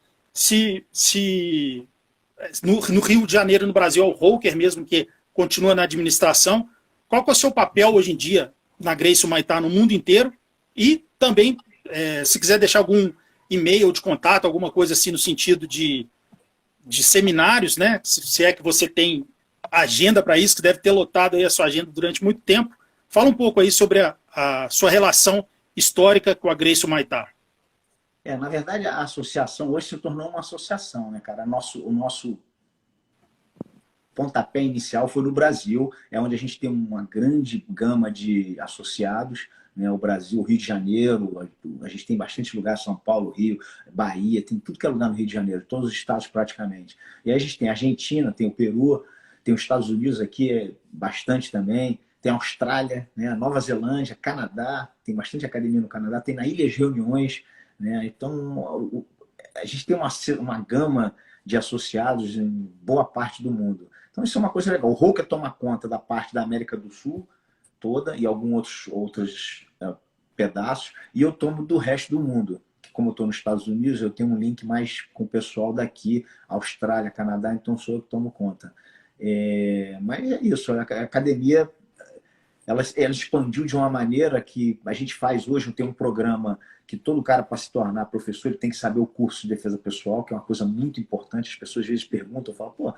Speaker 1: no Rio de Janeiro, no Brasil, é o Roker mesmo, que continua na administração. Qual que é o seu papel hoje em dia na Gracie Humaitá no mundo inteiro? E também, se quiser deixar algum e-mail de contato, alguma coisa assim no sentido de seminários, né? Se é que você tem agenda para isso, que deve ter lotado aí a sua agenda durante muito tempo. Fala um pouco aí sobre a sua relação histórica com a Gracie Humaitá.
Speaker 2: Na verdade, a associação hoje se tornou uma associação, né, cara? O nosso pontapé inicial foi no Brasil, é onde a gente tem uma grande gama de associados, né? O Brasil, o Rio de Janeiro, a gente tem bastante lugar, São Paulo, Rio, Bahia, tem tudo que é lugar no Rio de Janeiro, todos os estados praticamente. E aí a gente tem a Argentina, tem o Peru, tem os Estados Unidos aqui, bastante também, tem a Austrália, né? Nova Zelândia, Canadá, tem bastante academia no Canadá, tem na Ilhas Reuniões, né? Então a gente tem uma gama de associados em boa parte do mundo. Então isso é uma coisa legal. O Roker toma conta da parte da América do Sul toda e alguns outros pedaços, e eu tomo do resto do mundo. Como eu estou nos Estados Unidos, eu tenho um link mais com o pessoal daqui, Austrália, Canadá, então sou eu que tomo conta. Mas é isso, a academia, ela expandiu de uma maneira que a gente faz hoje, tem um programa que todo cara, para se tornar professor, ele tem que saber o curso de defesa pessoal, que é uma coisa muito importante. As pessoas às vezes perguntam, falam, pô,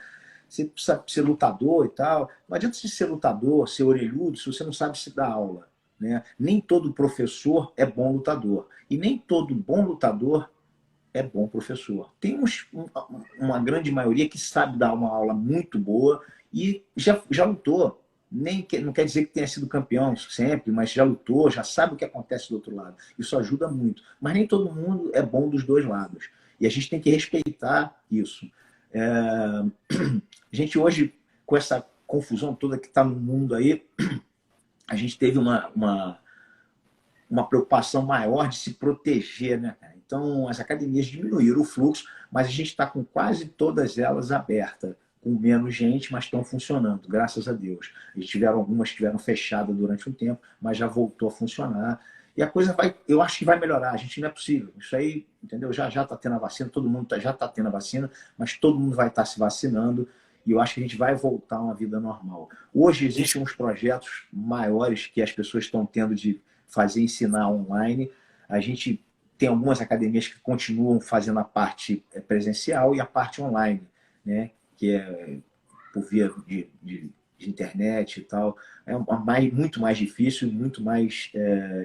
Speaker 2: você precisa ser lutador e tal. Não adianta você ser lutador, ser orelhudo, se você não sabe se dar aula. Né? Nem todo professor é bom lutador. E nem todo bom lutador é bom professor. Tem uma grande maioria que sabe dar uma aula muito boa e já lutou. Não quer dizer que tenha sido campeão sempre, mas já lutou, já sabe o que acontece do outro lado. Isso ajuda muito. Mas nem todo mundo é bom dos dois lados. E a gente tem que respeitar isso. A gente hoje, com essa confusão toda que está no mundo aí, a gente teve uma preocupação maior de se proteger, né, cara? Então, as academias diminuíram o fluxo, mas a gente está com quase todas elas abertas, com menos gente, mas estão funcionando, graças a Deus. Algumas que tiveram fechadas durante um tempo, mas já voltou a funcionar. E a coisa eu acho que vai melhorar. A gente não é possível. Isso aí, entendeu? Já está tendo a vacina, todo mundo já está tendo a vacina, mas todo mundo vai estar se vacinando. E eu acho que a gente vai voltar a uma vida normal. Hoje existem uns projetos maiores que as pessoas estão tendo de ensinar online. A gente tem algumas academias que continuam fazendo a parte presencial e a parte online, né? Que é por via de internet e tal. É muito mais difícil e muito mais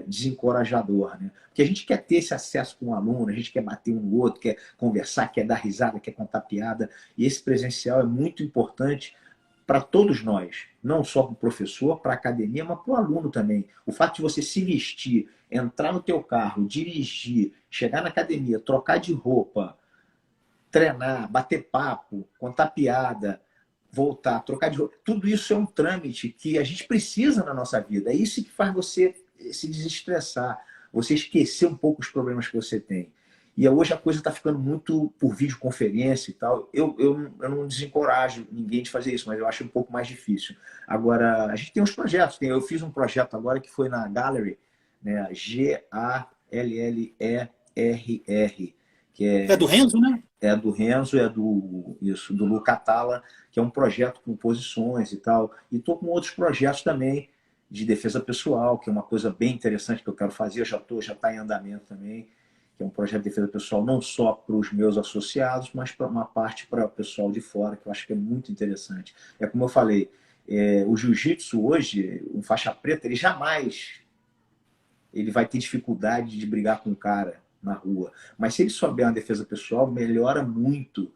Speaker 2: desencorajador, né? Porque a gente quer ter esse acesso com o aluno, a gente quer bater um no outro, quer conversar, quer dar risada, quer contar piada. E esse presencial é muito importante para todos nós, não só para o professor, para a academia, mas para o aluno também. O fato de você se vestir, entrar no teu carro, dirigir, chegar na academia, trocar de roupa, treinar, bater papo, contar piada, voltar, trocar de roupa, tudo isso é um trâmite que a gente precisa na nossa vida. É isso que faz você se desestressar, você esquecer um pouco os problemas que você tem. E hoje a coisa está ficando muito por videoconferência e tal. Eu não desencorajo ninguém de fazer isso, mas eu acho um pouco mais difícil. Agora, a gente tem uns projetos. Eu fiz um projeto agora que foi na Gallery, né? Gallerr, que
Speaker 1: É do Renzo, né?
Speaker 2: é do Renzo, do Luca Talla, que é um projeto com posições e tal. E estou com outros projetos também de defesa pessoal, que é uma coisa bem interessante que eu quero fazer, já está em andamento também, que é um projeto de defesa pessoal não só para os meus associados, mas para uma parte para o pessoal de fora, que eu acho que é muito interessante. É como eu falei, o jiu-jitsu hoje, um faixa preta, ele vai ter dificuldade de brigar com o cara na rua. Mas se ele souber uma defesa pessoal, melhora muito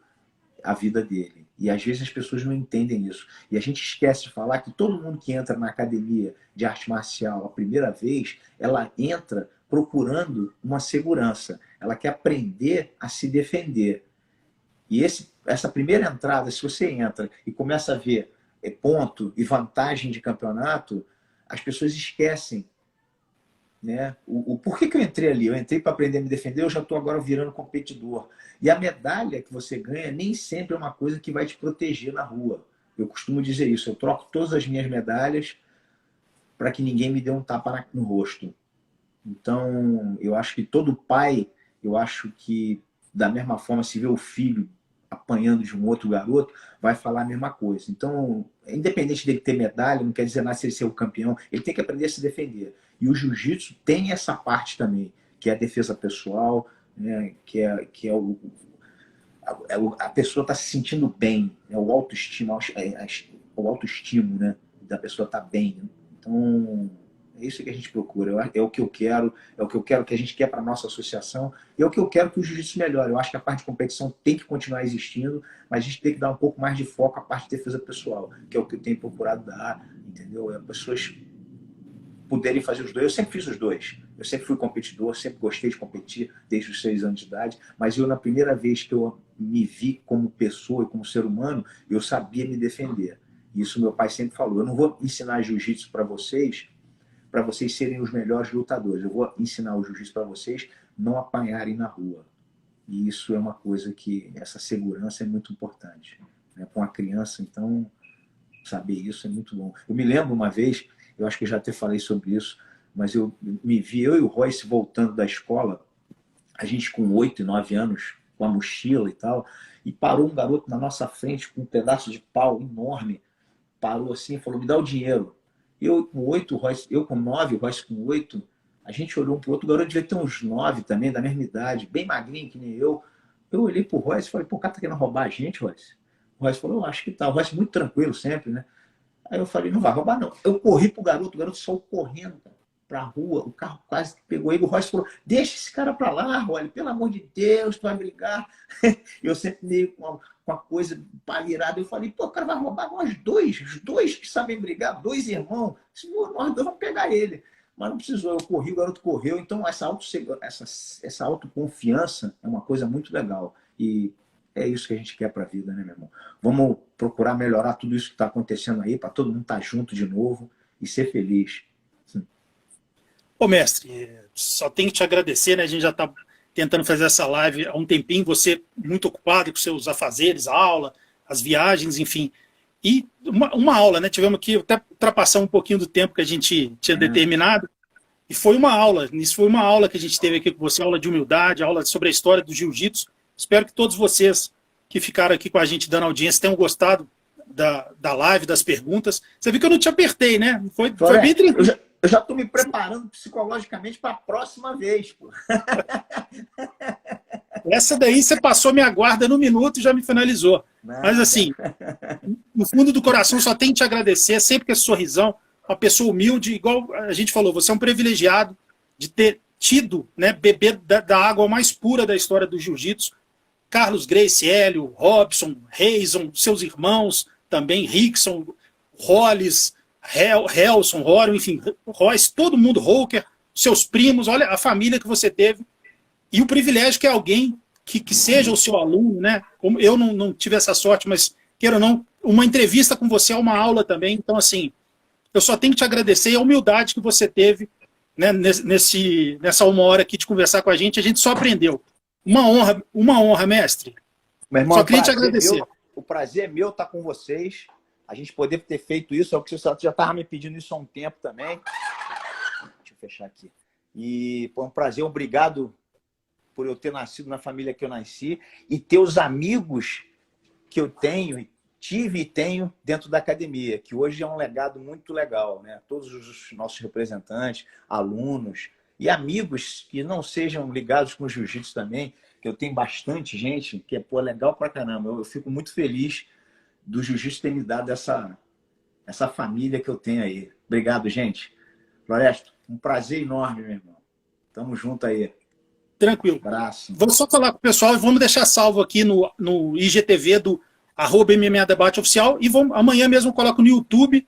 Speaker 2: a vida dele. E às vezes as pessoas não entendem isso. E a gente esquece de falar que todo mundo que entra na academia de arte marcial a primeira vez, ela entra procurando uma segurança. Ela quer aprender a se defender. E essa primeira entrada, se você entra e começa a ver ponto e vantagem de campeonato, as pessoas esquecem, né? O porquê que eu entrei ali? Eu entrei para aprender a me defender, eu já estou agora virando competidor. E a medalha que você ganha nem sempre é uma coisa que vai te proteger na rua. Eu costumo dizer isso, eu troco todas as minhas medalhas para que ninguém me dê um tapa no rosto. Então, eu acho que todo pai, eu acho que da mesma forma, se vê o filho apanhando de um outro garoto, vai falar a mesma coisa. Então, independente dele ter medalha, não quer dizer nada se ele ser o campeão, ele tem que aprender a se defender. E o jiu-jitsu tem essa parte também, que é a defesa pessoal, né? que é a pessoa está se sentindo bem, é o autoestima, o autoestima, né? Da pessoa estar bem. Né? Então, é isso que a gente procura. É o que eu quero, é o que eu quero que a gente quer para a nossa associação, e é o que eu quero que o jiu-jitsu melhore. Eu acho que a parte de competição tem que continuar existindo, mas a gente tem que dar um pouco mais de foco à parte de defesa pessoal, que é o que eu tenho procurado dar, entendeu? É pessoas poderem fazer os dois. Eu sempre fiz os dois. Eu sempre fui competidor, sempre gostei de competir desde os 6 anos de idade, mas na primeira vez que eu me vi como pessoa e como ser humano, eu sabia me defender. Isso meu pai sempre falou. Eu não vou ensinar jiu-jitsu para vocês serem os melhores lutadores. Eu vou ensinar o jiu-jitsu para vocês não apanharem na rua. E isso é uma coisa que, essa segurança é muito importante. Né? Com a criança, então, saber isso é muito bom. Eu me lembro uma vez, eu acho que eu já até falei sobre isso, mas eu me vi, eu e o Royce voltando da escola, a gente com 8 e 9 anos, com a mochila e tal, e parou um garoto na nossa frente com um pedaço de pau enorme, parou assim e falou, me dá o dinheiro. Eu com 8, eu com 9, o Royce com 8. A gente olhou um pro outro, o garoto devia ter uns 9 também, da mesma idade, bem magrinho que nem eu. Eu olhei pro Royce e falei, pô, o cara tá querendo roubar a gente, Royce? O Royce falou, eu acho que tá. O Royce muito tranquilo sempre, né? Aí eu falei, não vai roubar não. Eu corri pro garoto, o garoto saiu correndo, cara, pra rua, o carro quase pegou ele. O Royce falou, deixa esse cara pra lá, Rolly, pelo amor de Deus, tu vai brigar. Eu sempre meio com a coisa palirada. Eu falei, pô, o cara vai roubar nós dois, os dois que sabem brigar, dois irmãos. Nós dois vamos pegar ele. Mas não precisou, eu corri, o garoto correu. Então, essa autoconfiança é uma coisa muito legal. E é isso que a gente quer para a vida, né, meu irmão? Vamos procurar melhorar tudo isso que está acontecendo aí, para todo mundo estar junto de novo e ser feliz.
Speaker 1: Ô, mestre, só tenho que te agradecer, né? A gente já está tentando fazer essa live há um tempinho, você muito ocupado com seus afazeres, a aula, as viagens, enfim. E uma aula, né? Tivemos que até ultrapassar um pouquinho do tempo que a gente tinha determinado. E foi uma aula, isso foi uma aula que a gente teve aqui com você, aula de humildade, aula sobre a história do jiu-jitsu. Espero que todos vocês que ficaram aqui com a gente dando audiência tenham gostado da live, das perguntas. Você viu que eu não te apertei, né? Foi bem tranquilo.
Speaker 2: Eu já estou me preparando psicologicamente para a próxima vez, pô.
Speaker 1: Essa daí você passou minha guarda no minuto e já me finalizou. Mas assim, no fundo do coração só tenho que te agradecer, sempre com esse sorrisão, uma pessoa humilde, igual a gente falou, você é um privilegiado de ter tido, né, beber da água mais pura da história do jiu-jitsu. Carlos Gracie, Hélio, Robson, Reison, seus irmãos, também Rickson, Hollis, Helson, Rorion, enfim, Royce, todo mundo, Roker, seus primos, olha a família que você teve. E o privilégio que é alguém que seja o seu aluno, né? Como eu não tive essa sorte, mas queira ou não, uma entrevista com você é uma aula também. Então, assim, eu só tenho que te agradecer e a humildade que você teve, né, nessa uma hora aqui de conversar com a gente só aprendeu. Uma honra, mestre.
Speaker 2: Meu irmão,
Speaker 1: só queria te agradecer.
Speaker 2: O prazer é meu estar com vocês. A gente poder ter feito isso, é o que você já estava me pedindo isso há um tempo também. Deixa eu fechar aqui. E foi um prazer, obrigado por eu ter nascido na família que eu nasci e ter os amigos que eu tenho, tive e tenho dentro da academia, que hoje é um legado muito legal, né? Todos os nossos representantes, alunos e amigos que não sejam ligados com o jiu-jitsu também, que eu tenho bastante gente, que é pô, legal pra caramba. Eu fico muito feliz do jiu-jitsu ter me dado essa família que eu tenho aí. Obrigado, gente. Floresto, um prazer enorme, meu irmão. Tamo junto aí.
Speaker 1: Tranquilo.
Speaker 2: Abraço.
Speaker 1: Vamos só falar com o pessoal e vamos deixar salvo aqui no IGTV do @MMA Debate Oficial e amanhã mesmo coloco no YouTube.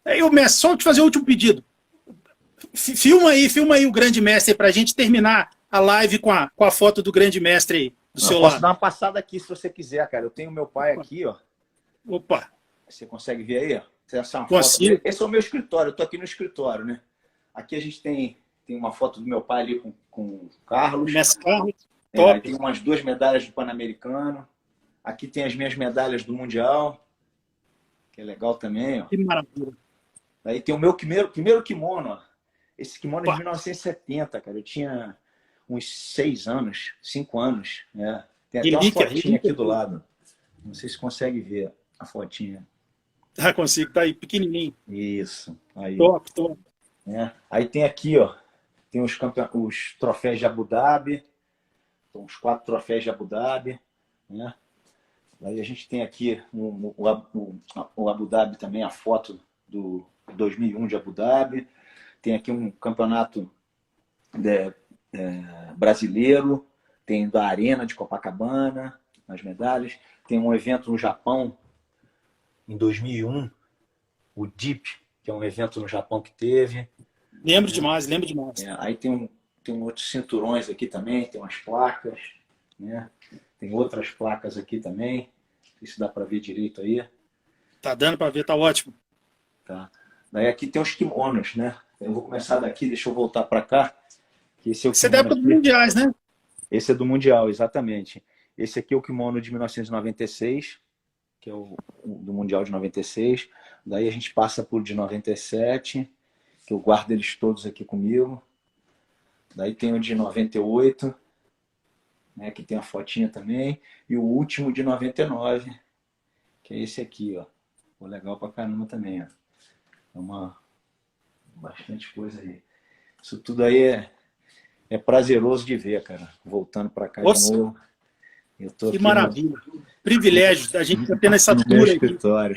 Speaker 1: Aí, o mestre, só te fazer o último pedido. Filma aí o grande mestre pra gente terminar a live com a foto do grande mestre aí, do seu lado.
Speaker 2: Posso dar uma passada aqui se você quiser, cara. Eu tenho meu pai aqui, ó.
Speaker 1: Opa.
Speaker 2: Você consegue ver aí, ó? Essa é uma
Speaker 1: Consigo.
Speaker 2: foto. Esse é o meu escritório. Eu tô aqui no escritório, né? Aqui a gente tem uma foto do meu pai ali com o Carlos.
Speaker 1: Mestre Carlos.
Speaker 2: Top. Tem umas 2 medalhas do Pan-Americano. Aqui tem as minhas medalhas do Mundial, que é legal também, ó.
Speaker 1: Que maravilha.
Speaker 2: Aí tem o meu primeiro kimono, ó. Esse kimono é de 1970, cara. Eu tinha uns 6 anos, 5 anos. Né? Tem até uma fotinha aqui do lado. Não sei se consegue ver a fotinha.
Speaker 1: Ah, consigo. Tá aí, pequenininho.
Speaker 2: Isso. Aí.
Speaker 1: Top.
Speaker 2: Aí tem aqui, ó. Tem os troféus de Abu Dhabi. Então, os 4 troféus de Abu Dhabi. Né? Aí a gente tem aqui o Abu Dhabi também, a foto do 2001 de Abu Dhabi. Tem aqui um campeonato brasileiro. Tem da Arena de Copacabana, as medalhas. Tem um evento no Japão, em 2001, o DEEP, que é um evento no Japão que teve.
Speaker 1: Lembro demais.
Speaker 2: Aí tem outros cinturões aqui também, tem umas placas, né? Tem outras placas aqui também. Não sei se dá para ver direito aí.
Speaker 1: Tá dando para ver, tá ótimo.
Speaker 2: Tá. Daí aqui tem os kimonos, né? Eu vou começar daqui, deixa eu voltar para cá. Que esse é o
Speaker 1: Você deve para os mundiais, né?
Speaker 2: Esse é do Mundial, exatamente. Esse aqui é o kimono de 1996, que é o do Mundial de 96. Daí a gente passa por de 97, que eu guardo eles todos aqui comigo. Daí tem o de 98, né, que tem a fotinha também. E o último de 99, que é esse aqui, ó. Pô, legal pra caramba também, ó. É Bastante coisa aí. Isso tudo aí é prazeroso de ver, cara. Voltando para cá
Speaker 1: Nossa,
Speaker 2: de novo. Eu tô
Speaker 1: que
Speaker 2: aqui
Speaker 1: maravilha. Privilégio da gente estar tendo essa
Speaker 2: no meu
Speaker 1: tour aqui.
Speaker 2: escritório.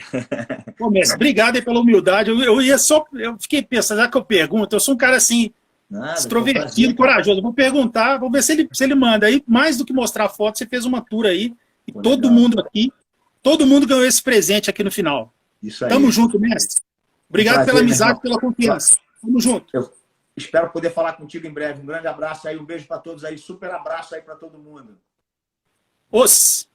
Speaker 1: Pô, mestre, obrigado aí pela humildade. Eu fiquei pensando, já que eu pergunto, eu sou um cara assim,
Speaker 2: Nada,
Speaker 1: extrovertido, corajoso. Eu vou perguntar, vou ver se ele manda. Aí, mais do que mostrar foto, você fez uma tour aí. E
Speaker 2: Pô,
Speaker 1: todo
Speaker 2: legal.
Speaker 1: mundo aqui, todo mundo ganhou esse presente aqui no final.
Speaker 2: Isso aí.
Speaker 1: Tamo junto, mestre. Obrigado
Speaker 2: prazer,
Speaker 1: pela amizade,
Speaker 2: meu
Speaker 1: pela confiança. Tamo junto.
Speaker 2: Eu espero poder falar contigo em breve. Um grande abraço aí, um beijo para todos aí, super abraço aí para todo mundo.
Speaker 1: Os.